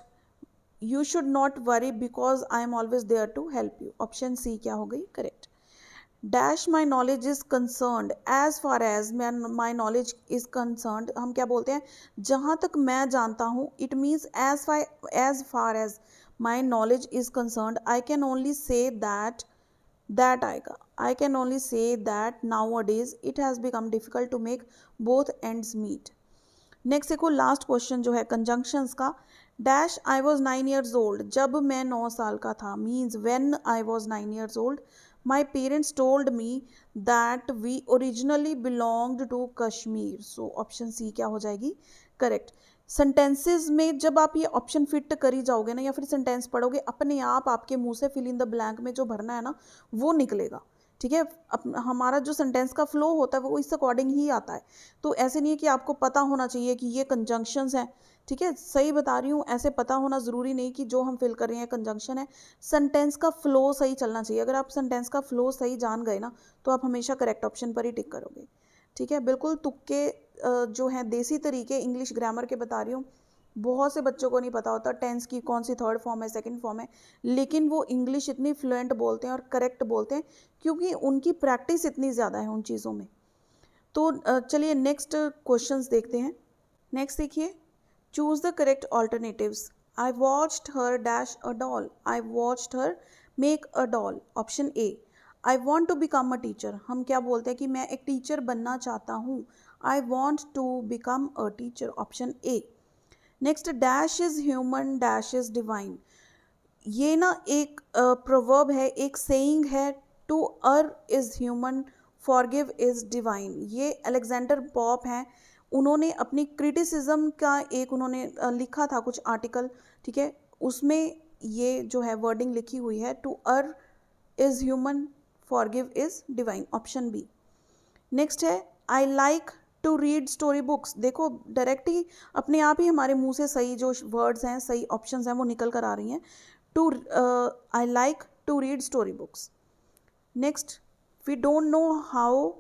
S1: you should not worry because I am always there to help you. Option C क्या हो गई correct. Dash my knowledge is concerned as far as my knowledge is concerned. हम क्या बोलते हैं, जहाँ तक मैं जानता हूँ. It means as far as my knowledge is concerned I can only say that आएगा. I can only say that nowadays it has become difficult to make both ends meet. Next देखो last question जो है conjunctions का. Dash I was 9 years old. जब मैं 9 साल का था means when I was 9 years old. My parents told me that we originally belonged to Kashmir. So option C क्या हो जाएगी करेक्ट. सेंटेंसेस में जब आप ये ऑप्शन फिट करी जाओगे ना या फिर सेंटेंस पढ़ोगे, अपने आप आपके मुंह से फिल इन द ब्लैंक में जो भरना है ना वो निकलेगा. ठीक है, हमारा जो सेंटेंस का फ्लो होता है वो इस अकॉर्डिंग ही आता है. तो ऐसे नहीं है कि आपको पता होना चाहिए कि ये कंजंक्शंस हैं. ठीक है, सही बता रही हूँ, ऐसे पता होना ज़रूरी नहीं कि जो हम फिल कर रहे हैं कंजंक्शन है. सेंटेंस का फ्लो सही चलना चाहिए. अगर आप सेंटेंस का फ्लो सही जान गए ना तो आप हमेशा करेक्ट ऑप्शन पर ही टिक करोगे. ठीक है, बिल्कुल तुक्के जो हैं देसी तरीके इंग्लिश ग्रामर के बता रही हूँ. बहुत से बच्चों को नहीं पता होता टेंस की कौन सी थर्ड फॉर्म है, सेकंड फॉर्म है, लेकिन वो इंग्लिश इतनी फ्लुएंट बोलते हैं और करेक्ट बोलते हैं क्योंकि उनकी प्रैक्टिस इतनी ज़्यादा है उन चीज़ों में. तो चलिए नेक्स्ट क्वेश्चंस देखते हैं. नेक्स्ट देखिए, choose the correct alternatives. I watched her dash a doll. I watched her make a doll. Option A. I want to become a teacher, हम क्या बोलते हैं कि मैं एक टीचर बनना चाहता हूँ, I want to become a teacher, option A. Next, dash is human dash is divine, ये ना एक प्रोवर्ब है, एक सेइंग है, to err is human forgive is divine. ये अलेक्जेंडर पॉप हैं, उन्होंने अपनी क्रिटिसिज्म का एक उन्होंने लिखा था कुछ आर्टिकल, ठीक है, उसमें ये जो है वर्डिंग लिखी हुई है, to err is human forgive is divine, option B. Next है I like to read story books, देखो डायरेक्ट ही अपने आप ही हमारे मुंह से सही जो वर्ड्स हैं, सही ऑप्शंस हैं वो निकल कर आ रही हैं। To I like to read story books. Next, we don't know how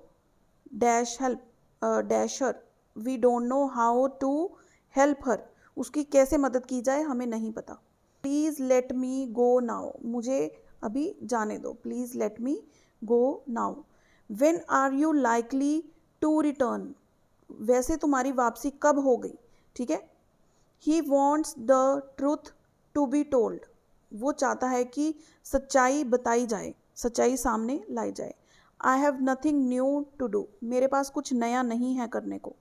S1: dash help dash her, we don't know how to help her, उसकी कैसे मदद की जाए हमें नहीं पता। Please let me go now, मुझे अभी जाने दो, please let me go now. When are you likely to return, वैसे तुम्हारी वापसी कब हो गई, ठीक है। He wants the truth to be told, वो चाहता है कि सच्चाई बताई जाए, सच्चाई सामने लाई जाए। I have nothing new to do, मेरे पास कुछ नया नहीं है करने को।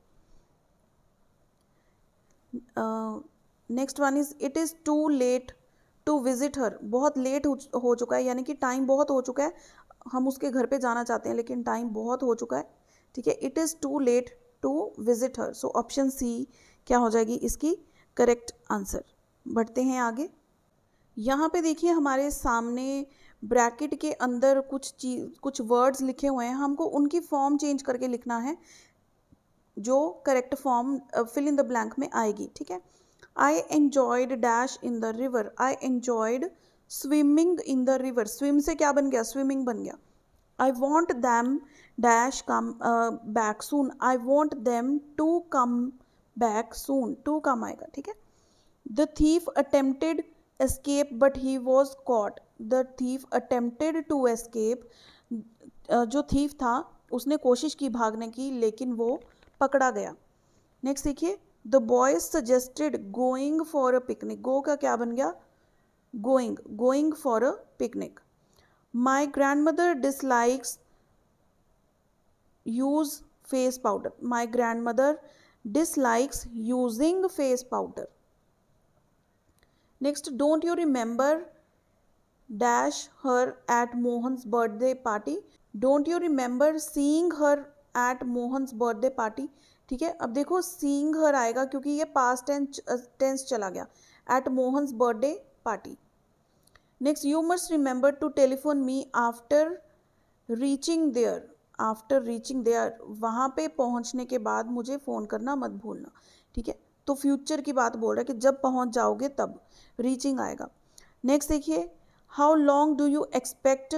S1: Next one is it is too late to visit her, बहुत लेट हो चुका है, यानी कि टाइम बहुत हो चुका है, हम उसके घर पे जाना चाहते हैं लेकिन टाइम बहुत हो चुका है, ठीक है। It is too late to visit her, so option C क्या हो जाएगी इसकी करेक्ट आंसर। बढ़ते हैं आगे। यहाँ पे देखिए हमारे सामने ब्रैकेट के अंदर कुछ वर्ड्स लिखे हुए हैं, हमको उनकी फॉर्म चेंज करके लिखना है, जो correct form fill in the blank में आएगी, ठीक है। I enjoyed dash in the river, I enjoyed swimming in the river, swim से क्या बन गया, स्विमिंग बन गया। I want them dash come back soon, I want them to come back soon, to come आएगा, ठीक है। The thief attempted escape but he was caught, the thief attempted to escape, जो थीफ था उसने कोशिश की भागने की लेकिन वो पकड़ा गया। नेक्स्ट देखिए, the boys suggested going for a picnic, go का क्या बन गया, going, going for a picnic. My grandmother dislikes use face powder, my grandmother dislikes using face powder. Next, don't you remember dash her at Mohan's birthday party, don't you remember seeing her at Mohan's birthday party, ठीक है। अब देखो seeing her आएगा क्योंकि ये past tense चला गया, at Mohan's birthday party. Next, you must remember to telephone me after reaching there, after reaching there, वहाँ पे पहुँचने के बाद मुझे फ़ोन करना मत भूलना, ठीक है। तो फ्यूचर की बात बोल रहा है कि जब पहुँच जाओगे तब रीचिंग आएगा। नेक्स्ट देखिए, how long do you expect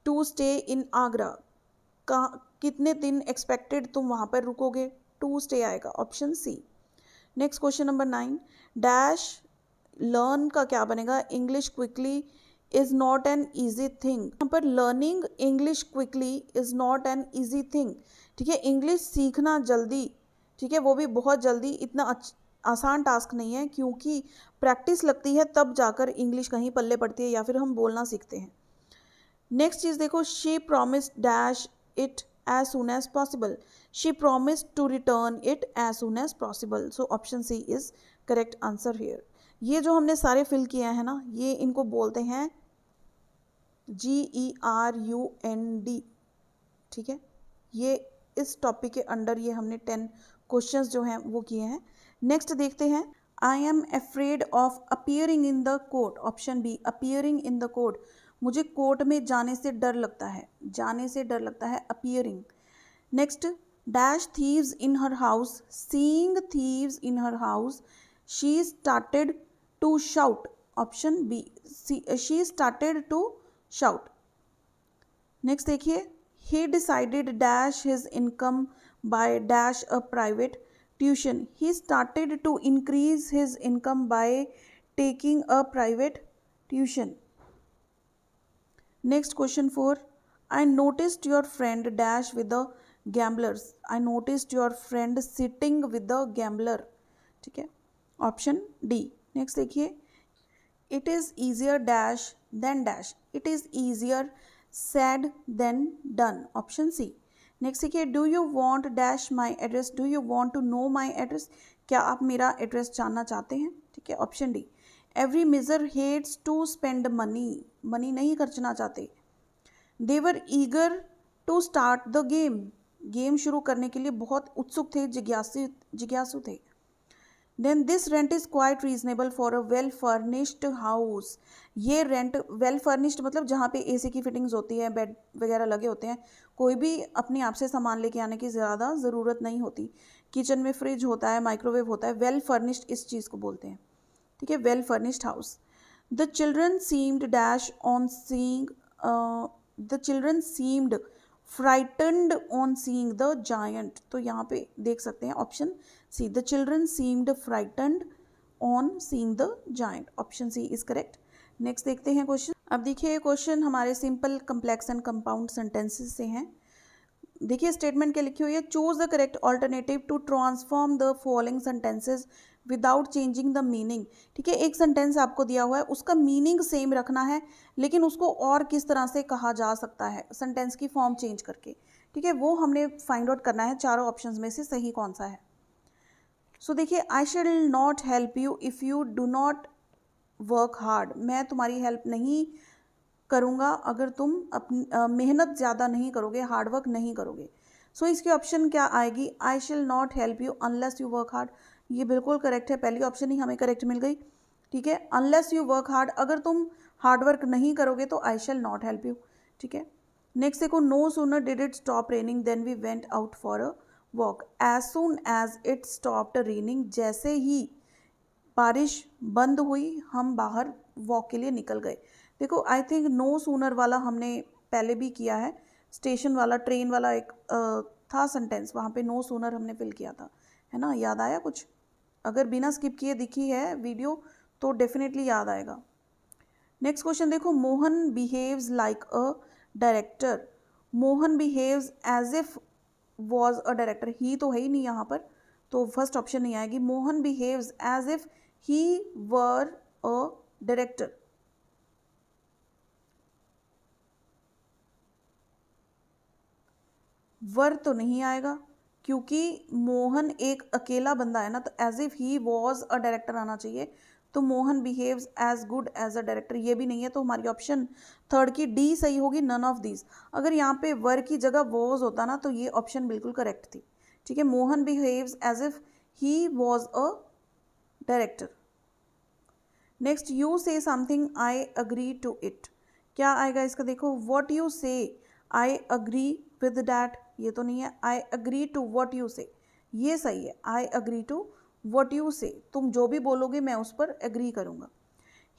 S1: to stay in Agra, कितने दिन एक्सपेक्टेड तुम वहाँ पर रुकोगे, टू स्टे आएगा, option C. Next question number 9, dash learn का क्या बनेगा, English quickly is not an easy thing, यहाँ पर learning English quickly is not an easy thing, ठीक है। इंग्लिश सीखना जल्दी, ठीक है, वो भी बहुत जल्दी, इतना आसान टास्क नहीं है, क्योंकि प्रैक्टिस लगती है तब जाकर इंग्लिश कहीं पल्ले पड़ती है या फिर हम बोलना सीखते हैं। नेक्स्ट चीज़ देखो, she promised dash it as soon as possible, she promised to return it as soon as possible, so option C is correct answer here. ये जो हमने सारे फिल किए हैं ना, ये इनको बोलते हैं GERUND, ठीक है। ये इस टॉपिक के अंडर ये हमने 10 क्वेश्चंस जो हैं वो किए हैं। नेक्स्ट देखते हैं, I am afraid of appearing in the court, option B, appearing in the court, मुझे कोर्ट में जाने से डर लगता है, जाने से डर लगता है, appearing. Next, dash thieves in her house, seeing thieves in her house, she started to shout, option B, she started to shout. Next देखिए, he decided dash his income by dash a private tuition, he started to increase his income by taking a private tuition. Next question 4, I noticed your friend dash with the gamblers, I noticed your friend sitting with the gambler, ठीक है, option D. Next देखिए, it is easier dash than dash, it is easier said then done, option C. Next देखिए, do you want dash my address, do you want to know my address, क्या आप मेरा address जानना चाहते हैं, ठीक है, option D. Every miser hates to spend money, money नहीं खर्चना चाहते। They were eager to start the game, game शुरू करने के लिए बहुत उत्सुक थे, जिज्ञासु थे। Then this rent is quite reasonable for a well furnished house, ये रेंट वेल फर्निश्ड मतलब जहाँ पे एसी की फिटिंग्स होती है, बेड वगैरह लगे होते हैं, कोई भी अपने आप से सामान लेके आने की ज़्यादा ज़रूरत नहीं होती, किचन में फ्रिज होता है, माइक्रोवेव होता है, वेल फर्निश्ड इस चीज़ को बोलते हैं, ठीक है, well furnished house. The children seemed dash on seeing, the children seemed frightened on seeing the giant, तो यहाँ पे देख सकते हैं option C, the children seemed frightened on seeing the giant, option C is correct. Next देखते हैं question. अब देखिए क्वेश्चन हमारे simple, complex and compound sentences से हैं। देखिए स्टेटमेंट क्या लिखी हुई है, choose the correct alternative to transform the following sentences without changing the meaning, ठीक है, एक सेंटेंस आपको दिया हुआ है, उसका मीनिंग सेम रखना है, लेकिन उसको और किस तरह से कहा जा सकता है सेंटेंस की फॉर्म चेंज करके, ठीक है, वो हमने फाइंड आउट करना है चारों ऑप्शंस में से सही कौन सा है। सो देखिए, I shall not help you if you do not work hard, मैं तुम्हारी हेल्प नहीं करूँगा अगर तुम अपनी मेहनत ज़्यादा नहीं करोगे, हार्डवर्क नहीं करोगे। सो इसकी ऑप्शन क्या आएगी, I shall not help you unless you work hard, ये बिल्कुल करेक्ट है, पहली ऑप्शन ही हमें करेक्ट मिल गई, ठीक है, अनलेस यू वर्क हार्ड, अगर तुम हार्डवर्क नहीं करोगे तो I shall not help you, ठीक है। नेक्स्ट देखो, no sooner did it stop raining then we went out for a walk, as soon as it stopped raining, जैसे ही बारिश बंद हुई हम बाहर वॉक के लिए निकल गए। देखो आई थिंक नो सूनर वाला हमने पहले भी किया है, स्टेशन वाला, ट्रेन वाला एक था सेंटेंस, वहाँ पे नो सूनर हमने फिल किया था, है ना, याद आया कुछ? अगर बिना स्किप किए दिखी है वीडियो तो डेफिनेटली याद आएगा। नेक्स्ट क्वेश्चन देखो, Mohan behaves like a director, Mohan behaves as if was a director, he तो है ही नहीं यहाँ पर, तो फर्स्ट ऑप्शन नहीं आएगी, Mohan behaves as if he were a director, were तो नहीं आएगा क्योंकि मोहन एक अकेला बंदा है ना, तो as if he was a director आना चाहिए, तो Mohan behaves as good as a director ये भी नहीं है, तो हमारी ऑप्शन थर्ड की डी सही होगी, नन ऑफ दीज। अगर यहाँ पे वर की जगह वॉज होता ना तो ये ऑप्शन बिल्कुल करेक्ट थी, ठीक है, Mohan behaves as if he was a director. Next, you say something I agree to it, क्या आएगा इसका, देखो, वॉट यू से आई अग्री विद डैट, ये तो नहीं है, I agree to what you say, ये सही है, I agree to what you say, तुम जो भी बोलोगे मैं उस पर एग्री करूँगा।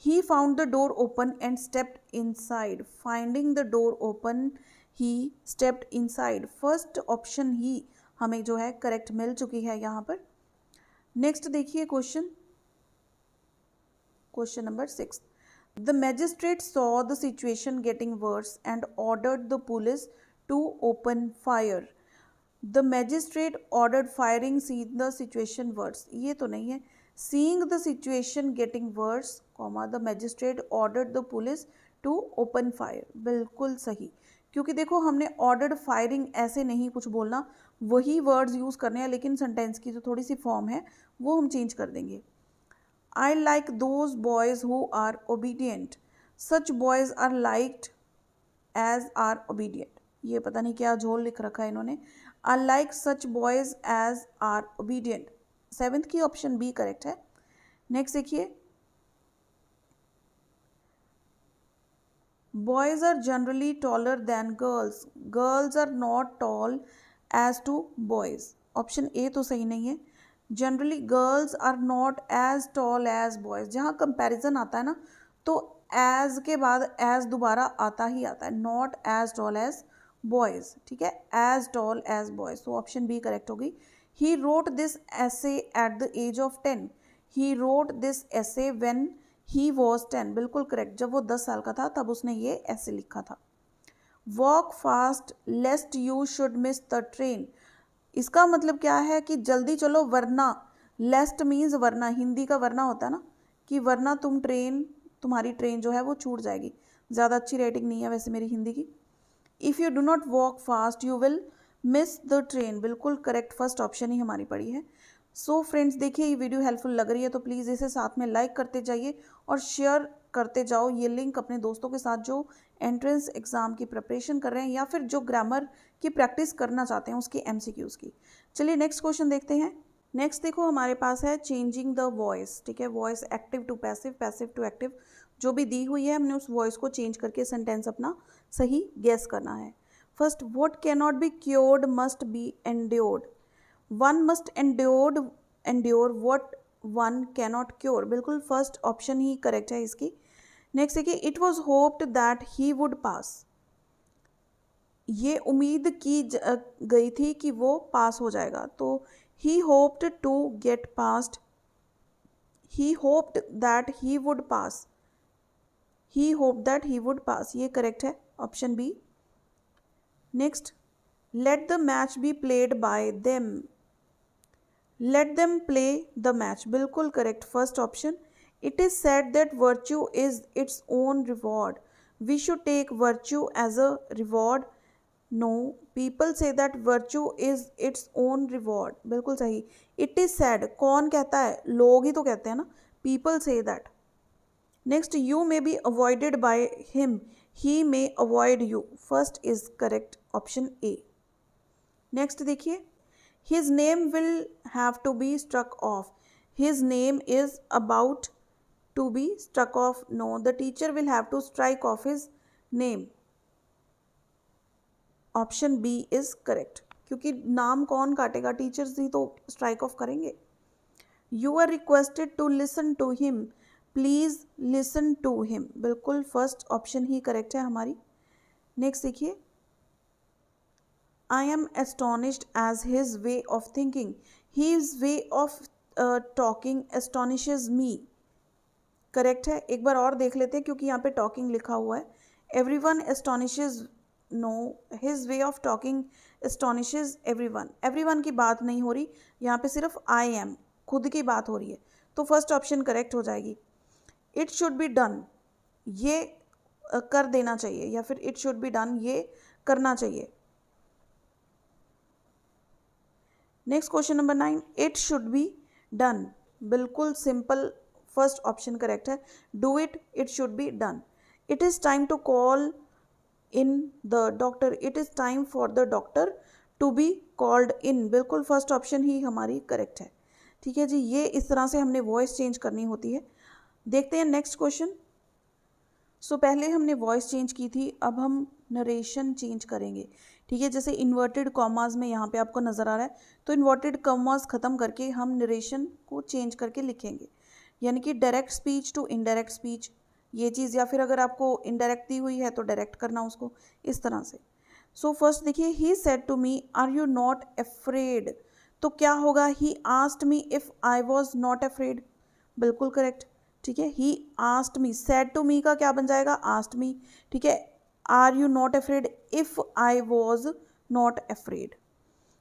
S1: He found the door open and stepped inside, finding the door open he stepped inside, first option ही हमें जो है करेक्ट मिल चुकी है यहाँ पर। नेक्स्ट देखिए question number 6, the magistrate saw the situation getting worse and ordered the police to open fire, the magistrate ordered firing seeing the situation worse, ये तो नहीं है, seeing the situation getting worse, the magistrate ordered the police to open fire, बिल्कुल सही, क्योंकि देखो हमने ordered firing ऐसे नहीं कुछ बोलना, वही वर्ड्स यूज़ करने हैं, लेकिन सेंटेंस की जो थोड़ी सी फॉर्म है वो हम चेंज कर देंगे। I like those boys who are obedient. Such boys are liked as are obedient. ये पता नहीं क्या झोल लिख रखा है इन्होंने। I like such boys as are obedient. 7th की ऑप्शन बी करेक्ट है। नेक्स्ट देखिए, boys are generally taller than girls. Girls are not tall as to boys. Option A तो सही नहीं है। Generally girls are not as tall as boys, जहाँ comparison आता है ना तो एज के बाद एज दोबारा आता ही आता है, not as tall as boys, ठीक है, एज टॉल एज बॉयज़, तो ऑप्शन बी करेक्ट होगी। He wrote this essay at the age of 10, he wrote this essay when he was 10, बिल्कुल करेक्ट, जब वो 10 साल का था तब उसने ये ऐसे लिखा था। Walk fast लेस्ट you should miss the train, इसका मतलब क्या है कि जल्दी चलो वरना, लेस्ट मीन्स वरना, हिंदी का वरना होता है ना कि वरना तुम्हारी ट्रेन जो है वो छूट जाएगी। ज़्यादा अच्छी राइटिंग नहीं है वैसे मेरी हिंदी की, if you do not walk fast you will miss the train, बिल्कुल करेक्ट, फर्स्ट ऑप्शन ही हमारी पड़ी है। सो फ्रेंड्स देखिए ये वीडियो हेल्पफुल लग रही है तो प्लीज़ इसे साथ में लाइक करते जाइए और शेयर करते जाओ ये लिंक अपने दोस्तों के साथ जो एंट्रेंस एग्ज़ाम की प्रिपरेशन कर रहे हैं या फिर जो ग्रामर की प्रैक्टिस करना चाहते हैं उसकी MCQs की। चलिए नेक्स्ट क्वेश्चन देखते हैं। नेक्स्ट देखो हमारे पास है चेंजिंग द वॉइस, ठीक है, voice active to passive, passive to active जो भी दी हुई है हमने उस वॉइस को चेंज करके सेंटेंस अपना सही गेस करना है। First, what can not be cured must be endured, one must endure what one cannot cure, बिल्कुल फर्स्ट ऑप्शन ही करेक्ट है इसकी। नेक्स्ट देखिए it was hoped that he would pass, ये उम्मीद की गई थी कि वो पास हो जाएगा, तो he hoped to get passed, he hoped that he would pass, he hoped that he would pass, ये करेक्ट है option B. Next, let the match be played by them, let them play the match, बिल्कुल correct first option. It is said that virtue is its own reward, we should take virtue as a reward, no people say that virtue is its own reward, बिल्कुल सही। It is sad कौन कहता है, लोग ही तो कहते हैं ना, people say that. Next, you may be avoided by him, he may avoid you, first is correct option A. Next देखिए his name will have to be struck off, his name is about to be struck off, no the teacher will have to strike off his name, option B is correct, क्योंकि नाम कौन काटेगा, teachers ही तो strike off करेंगे। You are requested to listen to him, please listen to him, बिल्कुल first option ही correct है हमारी। नेक्स्ट देखिए I am astonished as his way of thinking, his way of talking astonishes me, correct है। एक बार और देख लेते हैं क्योंकि यहाँ पे टॉकिंग लिखा हुआ है, everyone astonishes, no his way of talking astonishes everyone, everyone की बात नहीं हो रही यहाँ पे, सिर्फ आई एम खुद की बात हो रही है, तो फर्स्ट ऑप्शन करेक्ट हो जाएगी। इट शुड बी डन, ये कर देना चाहिए, या फिर इट शुड बी डन ये करना चाहिए। Next question number 9, it should be done, बिल्कुल सिंपल फर्स्ट ऑप्शन करेक्ट है, do it, it should be done. It is time to call in the doctor, it is time for the doctor to be called in, बिल्कुल first option ही हमारी correct है। ठीक है जी, ये इस तरह से हमने वॉइस चेंज करनी होती है। देखते हैं नेक्स्ट क्वेश्चन। सो पहले हमने वॉइस चेंज की थी, अब हम नरेशन चेंज करेंगे। ठीक है, जैसे इन्वर्टेड कॉमास में यहाँ पे आपको नज़र आ रहा है, तो इन्वर्टेड कॉमास ख़त्म करके हम नरेशन को चेंज करके लिखेंगे, यानी कि direct speech to indirect speech, ये चीज़, या फिर अगर आपको इनडायरेक्ट दी हुई है तो डायरेक्ट करना उसको, इस तरह से। सो फर्स्ट देखिए he said to me are you not afraid, तो क्या होगा, he asked me if I was not afraid, बिल्कुल करेक्ट। ठीक है, he asked me, said to me का क्या बन जाएगा, आस्क्ड मी। ठीक है, are you not afraid if I was not afraid.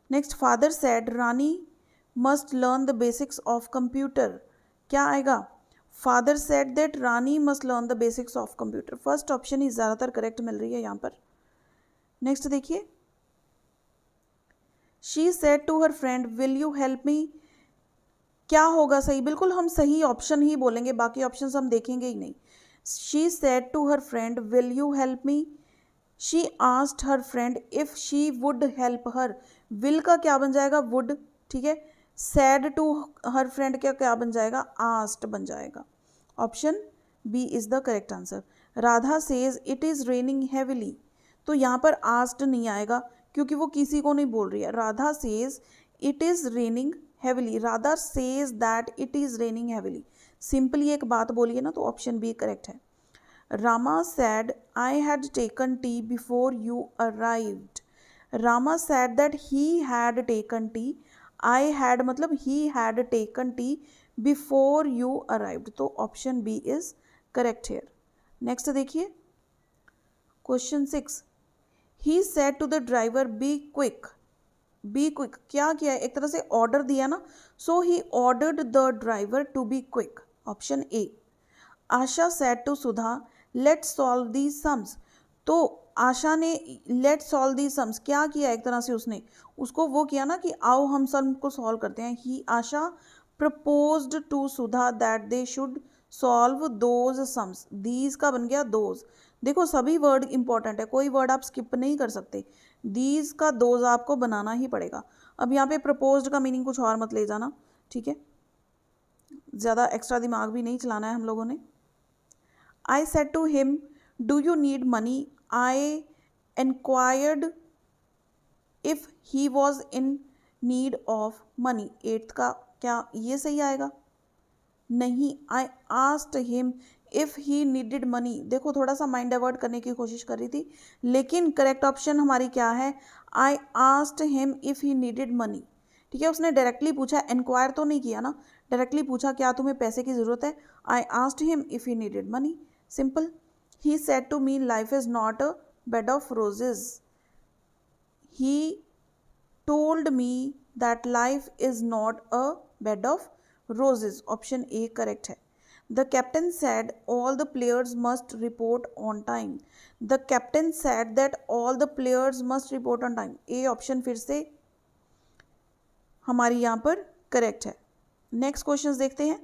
S1: Next, father said Rani must learn the basics of computer, क्या आएगा, father said that Rani must learn the basics of computer, first option ही ज़्यादातर correct मिल रही है यहाँ पर। नेक्स्ट देखिए she said to her friend will you help me, क्या होगा सही, बिल्कुल हम सही ऑप्शन ही बोलेंगे, बाकी ऑप्शंस हम देखेंगे ही नहीं। She said to her friend will you help me, she asked her friend if she would help her, will का क्या बन जाएगा, वुड। ठीक है, सैड टू हर फ्रेंड का क्या बन जाएगा, आस्क्ड बन जाएगा, option B is the correct answer. Radha says it is raining heavily, तो यहाँ पर आस्क्ड नहीं आएगा क्योंकि वो किसी को नहीं बोल रही है, Radha says it is raining heavily, Radha says that it is raining heavily, simply एक बात बोलिए ना, तो ऑप्शन बी करेक्ट है। Rama said I had taken tea before you arrived, Rama said that he had taken tea, I had मतलब he had taken tea before you arrived, तो option B is correct here. Next देखिए question 6, he said to the driver be quick, B quick क्या किया है, एक तरह से order दिया ना, so he ordered the driver to be quick, option A. Asha said to Sudha let's solve these sums, तो आशा ने लेट सॉल्व दी सम्स क्या किया, एक तरह से उसने उसको वो किया ना कि आओ हम सम को सॉल्व करते हैं। He Asha proposed to Sudha that they should solve those sums, these का बन गया दोज। देखो सभी वर्ड इंपॉर्टेंट है, कोई वर्ड आप स्किप नहीं कर सकते, दीज का दोज आपको बनाना ही पड़ेगा। अब यहाँ पे प्रपोज्ड का मीनिंग कुछ और मत ले जाना, ठीक है, ज़्यादा एक्स्ट्रा दिमाग भी नहीं चलाना है हम लोगों ने। I said to him, do you need money? I enquired if he was in need of money. 8th का क्या ये सही आएगा? नहीं, I asked him if he needed money. देखो थोड़ा सा माइंड डाइवर्ट करने की कोशिश कर रही थी, लेकिन करेक्ट ऑप्शन हमारी क्या है? I asked him if he needed money. ठीक है, उसने डायरेक्टली पूछा, इंक्वायर तो नहीं किया ना, डायरेक्टली पूछा क्या तुम्हें पैसे की ज़रूरत है। I asked him if he needed money. Simple. He said to me, life is not a bed of roses. He told me that life is not a bed of roses. Option A correct है। The captain said all the players must report on time. The captain said that all the players must report on time. A option फिर से हमारी यहाँ पर correct है। Next question देखते हैं।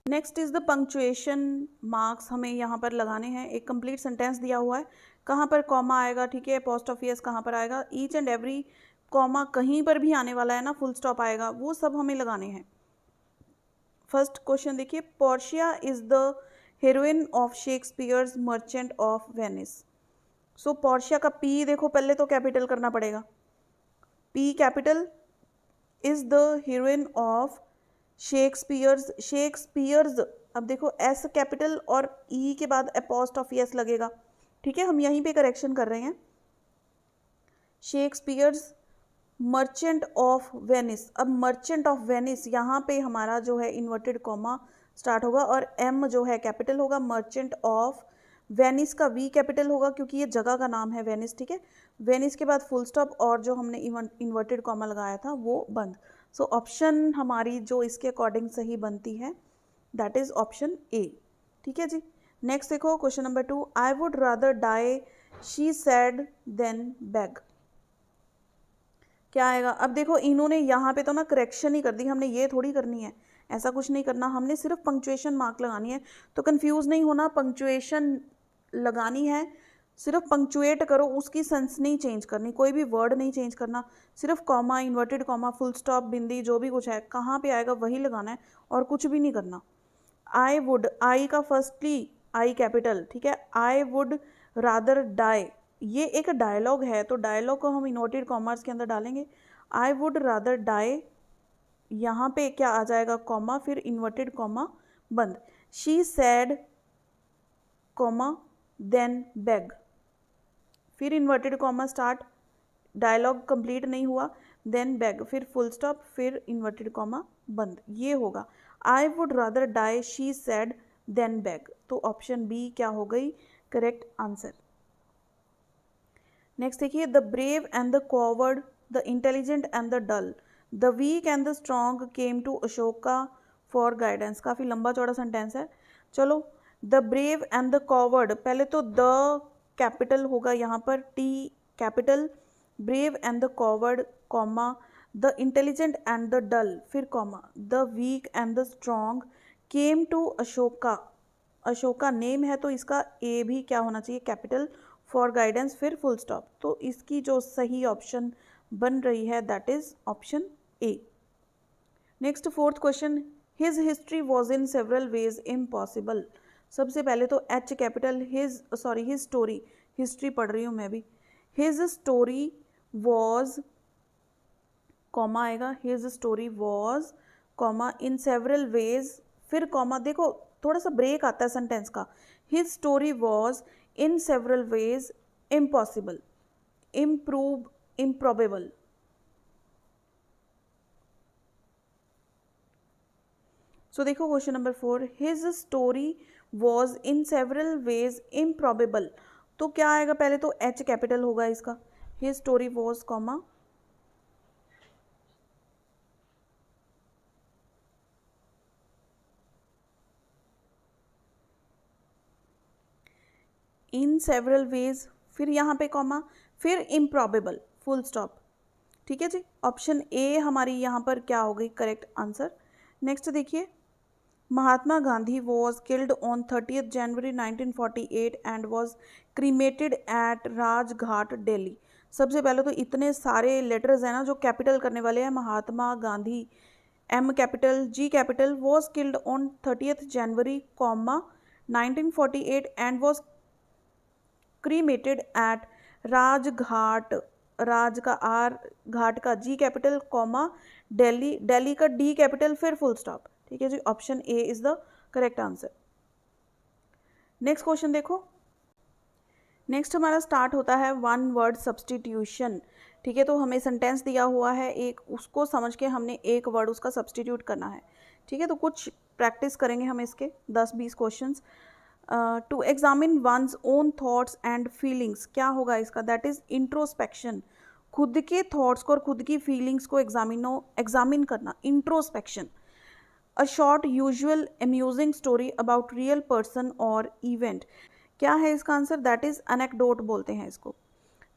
S1: Next is the punctuation marks हमें यहाँ पर लगाने हैं। एक कंप्लीट सेंटेंस दिया हुआ है, कहाँ पर कॉमा आएगा, ठीक है, अपोस्ट्रोफी कहाँ पर आएगा, ईच एंड एवरी कॉमा कहीं पर भी आने वाला है ना, फुल स्टॉप आएगा, वो सब हमें लगाने हैं। फर्स्ट क्वेश्चन देखिए, Portia is the heroine of Shakespeare's merchant of Venice. So Portia का पी देखो पहले तो कैपिटल करना पड़ेगा, P capital, is the heroine of Shakespeare's. अब देखो एस कैपिटल और ई के बाद अपोस्ट्रोफी एस लगेगा, ठीक है, हम यहीं पे करेक्शन कर रहे हैं। शेक्सपियर्स मर्चेंट ऑफ वेनिस, अब मर्चेंट ऑफ वेनिस यहाँ पे हमारा जो है इन्वर्टेड कॉमा स्टार्ट होगा और एम जो है कैपिटल होगा, मर्चेंट ऑफ वेनिस का वी कैपिटल होगा क्योंकि ये जगह का नाम है वेनिस, ठीक है, वेनिस के बाद फुल स्टॉप और जो हमने इन्वर्टेड कॉमा लगाया था वो बंद। सो ऑप्शन हमारी जो इसके अकॉर्डिंग सही बनती है दैट इज ऑप्शन ए, ठीक है जी। नेक्स्ट देखो question number 2, I would rather die she said than beg, क्या आएगा? अब देखो इन्होंने यहाँ पे तो ना करेक्शन ही कर दी, हमने ये थोड़ी करनी है, ऐसा कुछ नहीं करना, हमने सिर्फ पंक्चुएशन मार्क लगानी है। तो कंफ्यूज नहीं होना, पंक्चुएशन लगानी है, सिर्फ पंक्चुएट करो, उसकी सेंस नहीं चेंज करनी, कोई भी वर्ड नहीं चेंज करना, सिर्फ comma, inverted comma, full stop, बिंदी, जो भी कुछ है कहाँ पे आएगा वही लगाना है और कुछ भी नहीं करना। आई वुड, आई का फर्स्टली आई कैपिटल, ठीक है, आई वुड रादर डाई, ये एक डायलॉग है तो डायलॉग को हम इन्वर्टेड कॉमर्स के अंदर डालेंगे। आई वुड रादर डाई, यहाँ पे क्या आ जाएगा, कॉमा, फिर इन्वर्टेड कॉमा बंद। She said comma than beg, फिर inverted comma start, dialogue complete नहीं हुआ, देन बेग, फिर फुल स्टॉप, फिर इन्वर्टेड कॉमा बंद, ये होगा। I would rather die she said than beg, तो ऑप्शन बी क्या हो गई करेक्ट आंसर। नेक्स्ट देखिए, the brave and the coward, the intelligent and the dull, the weak and the strong came to Ashoka for guidance. काफ़ी लंबा चौड़ा sentence है, चलो। The brave and the coward, पहले तो द कैपिटल होगा यहाँ पर, T capital, brave and the coward comma, the intelligent and the dull, फिर comma, the weak and the strong came to Ashoka, Ashoka name है तो इसका ए भी क्या होना चाहिए कैपिटल, फॉर गाइडेंस, फिर फुल स्टॉप, तो इसकी जो सही ऑप्शन बन रही है that is option A. Next fourth question, his history was in several ways impossible. सबसे पहले तो H capital, his story, history पढ़ रही हूँ मैं भी, हिज स्टोरी वॉज कॉमा आएगा, his story was comma in several ways, फिर कॉमा, देखो थोड़ा सा ब्रेक आता है सेंटेंस का, his story was in several ways impossible, improbable। सो देखो question number 4, his story was in several ways improbable, तो क्या आएगा, पहले तो एच कैपिटल होगा इसका, his story was comma, in several ways, फिर यहाँ पे कॉमा, फिर इम्प्रॉबेबल, फुल स्टॉप। ठीक है जी, ऑप्शन ए हमारी यहाँ पर क्या हो गई करेक्ट आंसर। नेक्स्ट देखिए, Mahatma Gandhi was killed on 30 January 1948 and was cremated at Rajghat Delhi. सबसे पहले तो इतने सारे लेटर्स हैं ना जो कैपिटल करने वाले हैं। Mahatma Gandhi, M capital, G capital, was killed on 30 January comma 1948 and was cremated at Rajghat, Raj का आर, घाट का G capital, comma Delhi, Delhi का डी कैपिटल, फिर फुल स्टॉप। ठीक है जी, option A is the correct answer. Next question देखो, नेक्स्ट हमारा स्टार्ट होता है वन वर्ड सब्सटीट्यूशन। ठीक है, तो हमें सेंटेंस दिया हुआ है एक, उसको समझ के हमने एक वर्ड उसका सब्सटीट्यूट करना है। ठीक है, तो कुछ प्रैक्टिस करेंगे हम इसके 10-20 questions. To examine one's own thoughts and feelings, क्या होगा इसका, दैट इज इंट्रोस्पेक्शन। खुद के थॉट्स को और खुद की फीलिंग्स को एग्जामिन करना, introspection. A short usual amusing story about real person और इवेंट, क्या है इसका आंसर, दैट इज एनेक्डोट बोलते हैं इसको।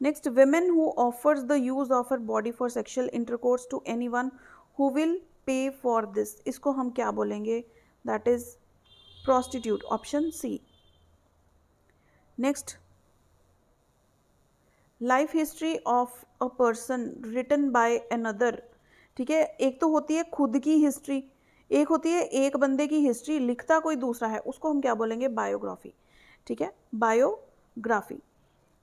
S1: Next, women who offers the use of her body for sexual intercourse to anyone who will pay for this, इसको हम क्या बोलेंगे, that is prostitute, option C. Next, life history of a person written by another. ठीक है, एक तो होती है खुद की हिस्ट्री, एक होती है एक बंदे की हिस्ट्री लिखता कोई दूसरा है, उसको हम क्या बोलेंगे, बायोग्राफी। ठीक है, biography.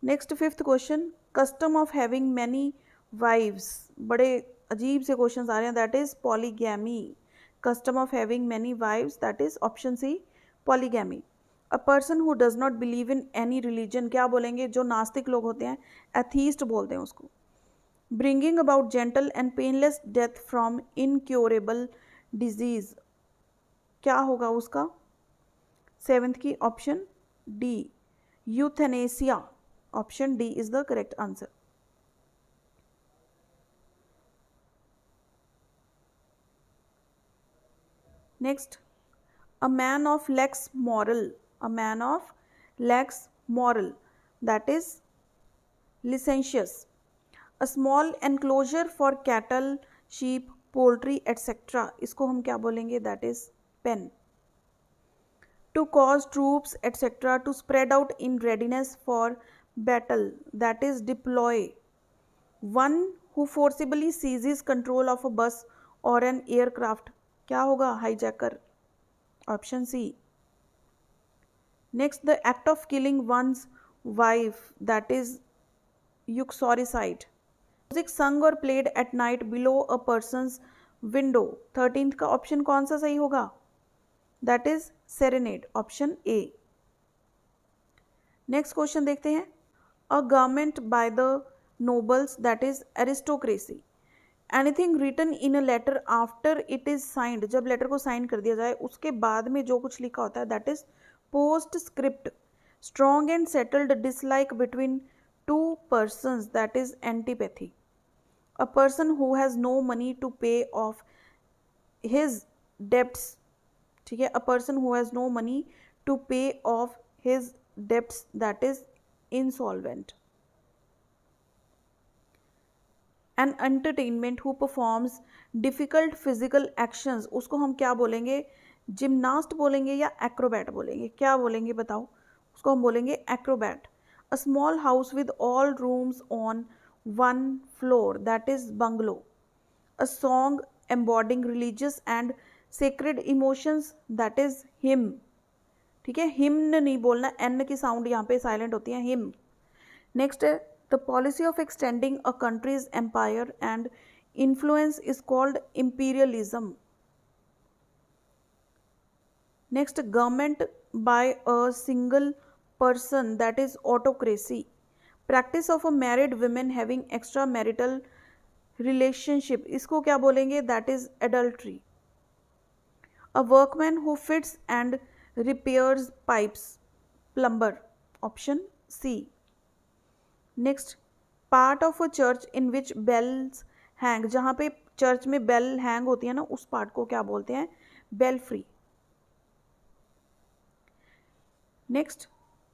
S1: Next fifth question, custom of having many wives, बड़े अजीब से क्वेश्चन आ रहे हैं, that is polygamy. Custom of having many wives, that is option C, polygamy. A person who does not believe in any religion, क्या बोलेंगे, जो नास्तिक लोग होते हैं, एथीस्ट बोलते हैं उसको। Bringing about gentle and painless death from incurable disease, क्या होगा उसका, सेवेंथ की option D, euthanasia, option D is the correct answer. Next, a man of lax moral, a man of lax moral, that is licentious. A small enclosure for cattle, sheep, poultry etc, इसको हम क्या बोलेंगे, that is pen. To cause troops etc to spread out in readiness for battle, that is deploy. One who forcibly seizes control of a bus or an aircraft, क्या होगा, hijacker, option C. Next, the act of killing one's wife, that is uxoricide. Music sung or played at night below a person's window, 13th का option कौन सा सही होगा, that is serenade, option A. Next question देखते हैं, a government by the nobles, that is aristocracy. Anything written in a letter after it is signed, जब letter को sign कर दिया जाए उसके बाद में जो कुछ लिखा होता है, that is postscript. Strong and settled dislike between two persons, that is antipathy. A person who has no money to pay off his debts, ठीक है, a person who has no money to pay off his debts, that is insolvent. An entertainment who performs difficult physical actions, उसको हम क्या बोलेंगे, gymnast बोलेंगे या Acrobat बोलेंगे, क्या बोलेंगे बताओ, उसको हम बोलेंगे Acrobat. A small house with all rooms on one floor, that is bungalow. A song embodying religious and sacred emotions, that is him. ठीक है, हिम्न नहीं बोलना, एन की साउंड यहाँ पे साइलेंट होती है, हिम। नेक्स्ट है, the policy of extending a country's empire and influence is called imperialism. Next, government by a single person, that is autocracy. Practice of a married women having extramarital relationship, इसको क्या बोलेंगे, that is adultery. A workman who fits and repairs pipes, plumber, option C. Next, part of a church in which bells hang, जहाँ पे church में bell hang होती है ना, उस पार्ट को क्या बोलते हैं, belfry. Next,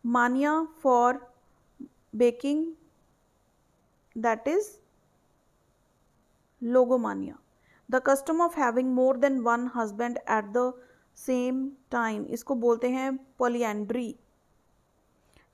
S1: mania for baking, that is logomania. The custom of having more than one husband at the same time, इसको बोलते हैं polyandry.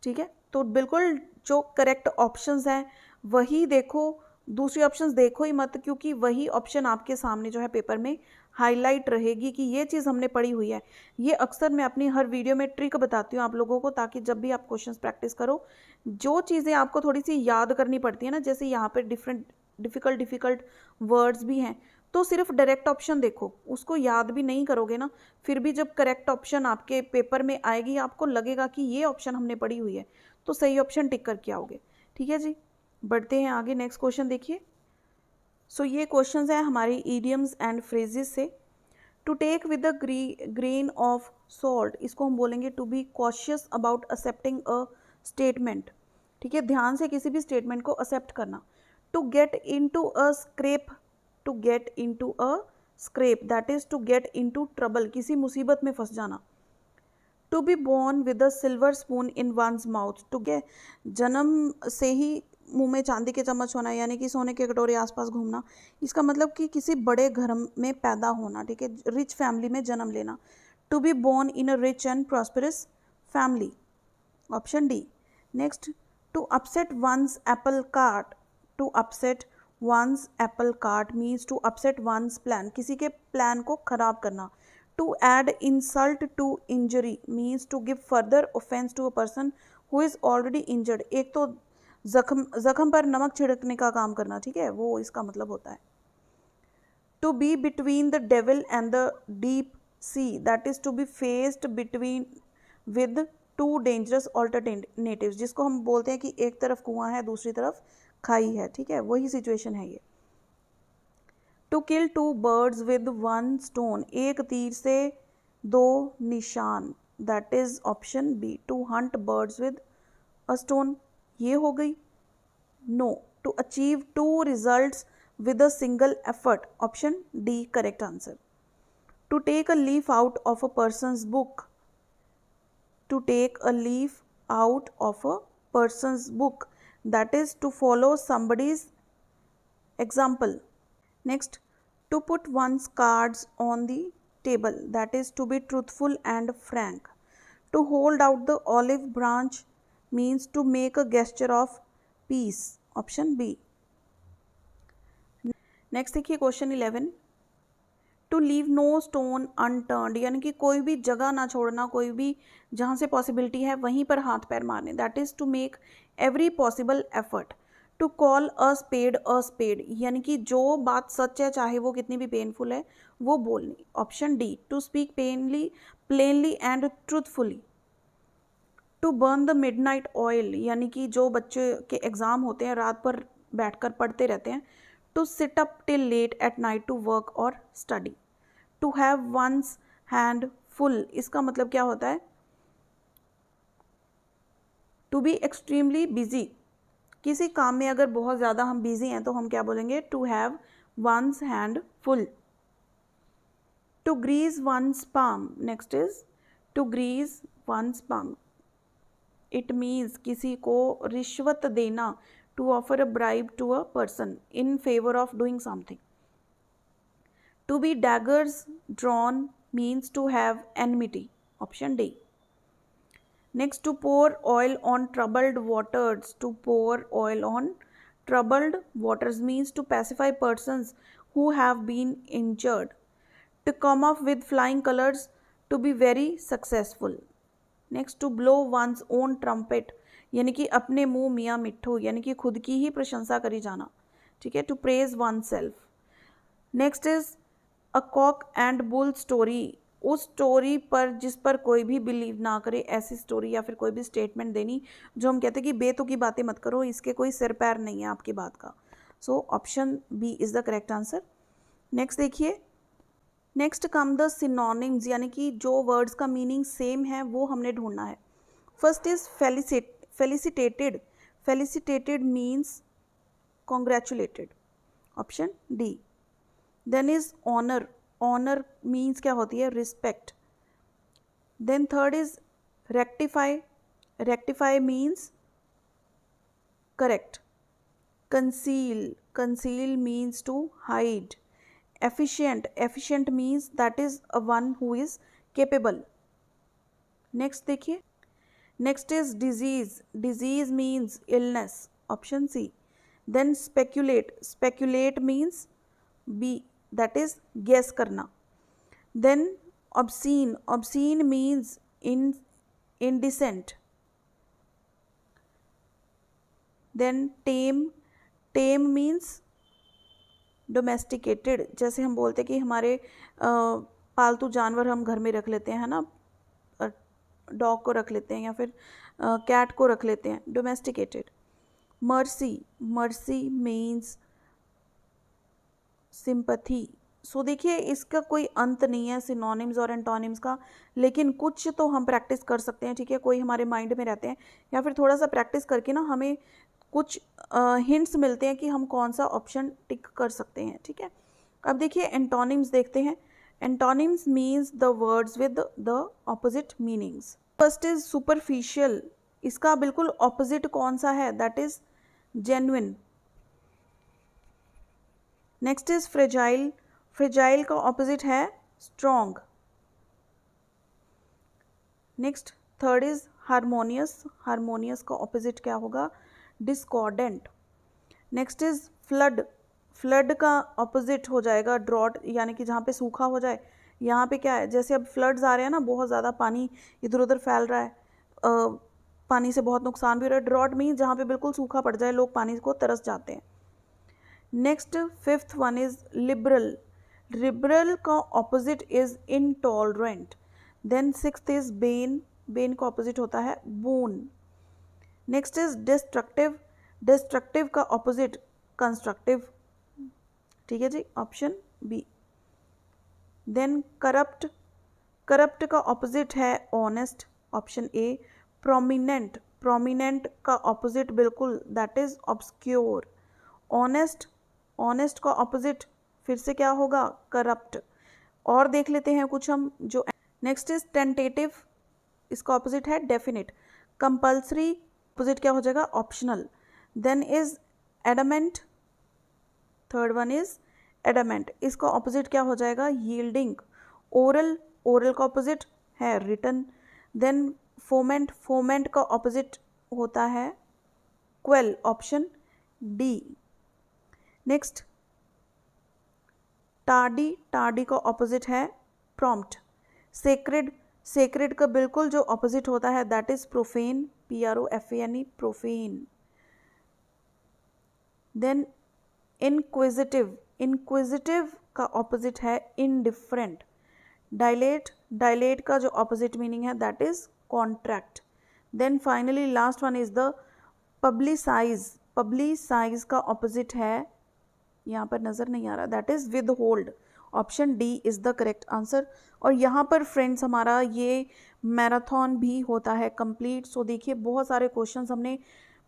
S1: ठीक है, तो बिल्कुल जो करेक्ट ऑप्शंस हैं वही देखो, दूसरी ऑप्शंस देखो ही मत, क्योंकि वही ऑप्शन आपके सामने जो है पेपर में हाईलाइट रहेगी कि ये चीज़ हमने पढ़ी हुई है। ये अक्सर मैं अपनी हर वीडियो में ट्रिक बताती हूँ आप लोगों को, ताकि जब भी आप क्वेश्चंस प्रैक्टिस करो, जो चीज़ें आपको थोड़ी सी याद करनी पड़ती है ना, जैसे यहाँ पे डिफ़िकल्ट वर्ड्स भी हैं, तो सिर्फ डायरेक्ट ऑप्शन देखो, उसको याद भी नहीं करोगे ना, फिर भी जब करेक्ट ऑप्शन आपके पेपर में आएगी आपको लगेगा कि ये ऑप्शन हमने पढ़ी हुई है, तो सही ऑप्शन टिक करके आओगे। ठीक है जी, बढ़ते हैं आगे, नेक्स्ट क्वेश्चन देखिए। सो ये क्वेश्चंस हैं हमारे इडियम्स एंड फ्रेजेस से। To take with the grain of salt, इसको हम बोलेंगे to be cautious about accepting a statement. ठीक है, ध्यान से किसी भी स्टेटमेंट को एक्सेप्ट करना। To get into a scrape, to get into a scrape that is to get into trouble, किसी मुसीबत में फंस जाना। To be born with a silver spoon in one's mouth, to get, जन्म से ही मुंह में चांदी के चम्मच होना, यानी कि सोने के कटोरे आसपास घूमना, इसका मतलब कि किसी बड़े घर में पैदा होना। ठीक है, रिच फैमिली में जन्म लेना। To be born in a rich and prosperous family, option D. Next, to upset one's apple cart, to upset one's apple cart means to upset one's plan, किसी के प्लान को खराब करना। To add insult to injury means to give further offence to a person who is already injured, एक तो जख्म पर नमक छिड़कने का काम करना, ठीक है, वो इसका मतलब होता है। To be between the devil and the deep sea that is to be faced between with two dangerous alternatives, जिसको हम बोलते हैं कि एक तरफ कुआं है दूसरी तरफ खाई है। ठीक है, वही सिचुएशन है ये। To kill two birds with one stone, एक तीर से दो निशान, that is option B. To hunt birds with a stone, ये हो गई। No, to achieve two results with a single effort, option D correct answer. To take a leaf out of a person's book, to take a leaf out of a person's book, that is to follow somebody's example. Next, to put one's cards on the table, that is to be truthful and frank. To hold out the olive branch means to make a gesture of peace, option B. Next देखिए question 11, to leave no stone unturned, यानी कि कोई भी जगह ना छोड़ना, कोई भी जहाँ से पॉसिबिलिटी है वहीं पर हाथ पैर मारने, that is to make every possible effort. To call a spade, यानी कि जो बात सच है चाहे वो कितनी भी पेनफुल है वो बोलनी, option D. To speak plainly and truthfully. To burn the midnight oil, यानी कि जो बच्चे के एग्ज़ाम होते हैं रात पर बैठकर पढ़ते रहते हैं। To sit up till late at night to work or study. To have one's hand full, इसका मतलब क्या होता है? टू बी एक्सट्रीमली बिजी, किसी काम में अगर बहुत ज़्यादा हम बिजी हैं तो हम क्या बोलेंगे? To have one's hand full. To grease one's palm, next is to grease one's palm, it means किसी को रिश्वत देना, to offer a bribe to a person in favour of doing something. To be daggers drawn means to have enmity, option D. Next, to pour oil on troubled waters, to pour oil on troubled waters means to pacify persons who have been injured. To come off with flying colors, to be very successful. Next, to blow one's own trumpet, यानी कि अपने मुंह मियाँ मिट्ठू, यानी कि खुद की ही प्रशंसा करी जाना, ठीक है, to praise oneself. Next is a cock and bull story, उस स्टोरी पर जिस पर कोई भी बिलीव ना करे, ऐसी स्टोरी या फिर कोई भी स्टेटमेंट देनी जो हम कहते हैं कि बेतुकी बातें मत करो, इसके कोई सिर पैर नहीं है आपकी बात का। So option B is the correct answer. Next देखिए, नेक्स्ट कम द सिनोनिम्स, यानी कि जो वर्ड्स का मीनिंग सेम है वो हमने ढूंढना है। First is felicitated, felicitated means congratulated, option D. Then is honour, honour means क्या होती है? Respect. Then third is rectify, rectify means correct. Conceal means to hide. Efficient means that is a one who is capable. Next देखिए, next is disease means illness, option C. Then speculate means B, that is guess करना. Then obscene means indecent. Then tame means domesticated. जैसे हम बोलते कि हमारे पालतू जानवर हम घर में रख लेते हैं ना, डॉग को रख लेते हैं या फिर कैट को रख लेते हैं, domesticated. Mercy means sympathy. So देखिए इसका कोई अंत नहीं है सिनोनिम्स और एंटोनिम्स का, लेकिन कुछ तो हम प्रैक्टिस कर सकते हैं, ठीक है. कोई हमारे माइंड में रहते हैं या फिर थोड़ा सा प्रैक्टिस करके ना हमें कुछ हिंट्स मिलते हैं कि हम कौन सा ऑप्शन टिक कर सकते हैं, ठीक है. अब देखिए एंटोनिम्स देखते हैं. Antonyms means the words with the opposite meanings. First is superficial. इसका बिल्कुल ऑपोजिट कौन सा है? That is genuine. Next is fragile. Fragile का ऑपोजिट है strong. Next third is harmonious. Harmonious का ऑपोजिट क्या होगा? Discordant. Next is flood. Flood का ऑपोजिट हो जाएगा ड्रॉट, यानी कि जहाँ पे सूखा हो जाए. यहाँ पे क्या है, जैसे अब फ्लड्स आ रहे हैं ना, बहुत ज़्यादा पानी इधर उधर फैल रहा है, पानी से बहुत नुकसान भी हो रहा है. ड्रॉट मीन्स जहाँ पे बिल्कुल सूखा पड़ जाए, लोग पानी को तरस जाते हैं. Next fifth one is liberal. Liberal का opposite is intolerant. Then sixth is bane. Bane का ऑपोजिट होता है boon. Next is destructive. Destructive का ऑपोजिट कंस्ट्रक्टिव, ठीक है जी, option B. Then corrupt. Corrupt का ऑपोजिट है honest, option A. Prominent. Prominent का ऑपोजिट बिल्कुल that is obscure. Honest. Honest का ऑपोजिट फिर से क्या होगा? करप्ट. और देख लेते हैं कुछ हम जो. Next is tentative. इसका ऑपोजिट है डेफिनेट. कंपल्सरी ऑपोजिट क्या हो जाएगा? Optional. Then is adamant. Third one is adamant. इसका ऑपोजिट क्या हो जाएगा? यील्डिंग. ओरल. ओरल का ऑपोजिट है रिटन. Then foment. फोमेंट का ऑपोजिट होता है quell, option D. Next tardy. Tardy का ऑपोजिट है प्रॉम्प्ट. सेक्रेड. सेक्रेड का बिल्कुल जो ऑपोजिट होता है that is profane, PROFANE, profane. Then inquisitive. Inquisitive का ऑपोजिट है इनडिफरेंट. डायलेट. डायलेट का जो ऑपोजिट मीनिंग है that is contract. Then finally last one is the publicize. Publicize का ऑपोजिट है, यहाँ पर नज़र नहीं आ रहा, that is withhold. Option D is the correct answer. और यहाँ पर फ्रेंड्स हमारा ये मैराथन भी होता है कंप्लीट. सो देखिए बहुत सारे क्वेश्चंस हमने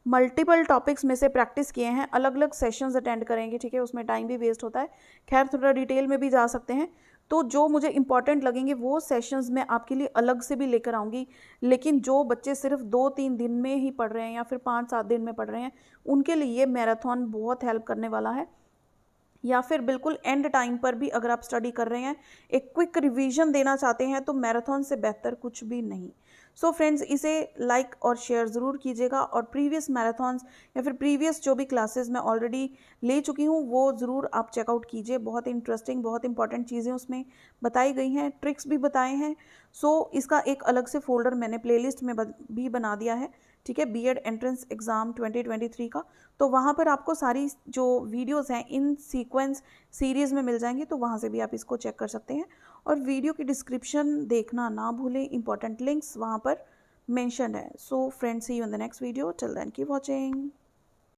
S1: मल्टीपल टॉपिक्स में से प्रैक्टिस किए हैं. अलग अलग सेशंस अटेंड करेंगे, ठीक है, उसमें टाइम भी वेस्ट होता है. खैर थोड़ा डिटेल में भी जा सकते हैं, तो जो मुझे इंपॉर्टेंट लगेंगे वो सेशंस मैं आपके लिए अलग से भी लेकर आऊँगी. लेकिन जो बच्चे सिर्फ 2-3 दिन में ही पढ़ रहे हैं या फिर 5-7 दिन में पढ़ रहे हैं, उनके लिए ये मैराथन बहुत हेल्प करने वाला है. या फिर बिल्कुल एंड टाइम पर भी अगर आप स्टडी कर रहे हैं, एक क्विक रिवीजन देना चाहते हैं, तो मैराथन से बेहतर कुछ भी नहीं. सो फ्रेंड्स इसे लाइक और शेयर ज़रूर कीजिएगा. और प्रीवियस मैराथन्स या फिर प्रीवियस जो भी क्लासेस मैं ऑलरेडी ले चुकी हूँ वो ज़रूर आप चेकआउट कीजिए. बहुत इंटरेस्टिंग, बहुत इंपॉर्टेंट चीज़ें उसमें बताई गई हैं, ट्रिक्स भी बताए हैं. सो इसका एक अलग से फोल्डर मैंने प्लेलिस्ट में भी बना दिया है, ठीक है, बीएड एंट्रेंस एग्ज़ाम 2023 का. तो वहाँ पर आपको सारी जो वीडियोस हैं इन सीक्वेंस सीरीज़ में मिल जाएंगी, तो वहाँ से भी आप इसको चेक कर सकते हैं. और वीडियो की डिस्क्रिप्शन देखना ना भूलें, इंपॉर्टेंट लिंक्स वहाँ पर मेंशन है. So friends see you in the next video. Till then keep watching.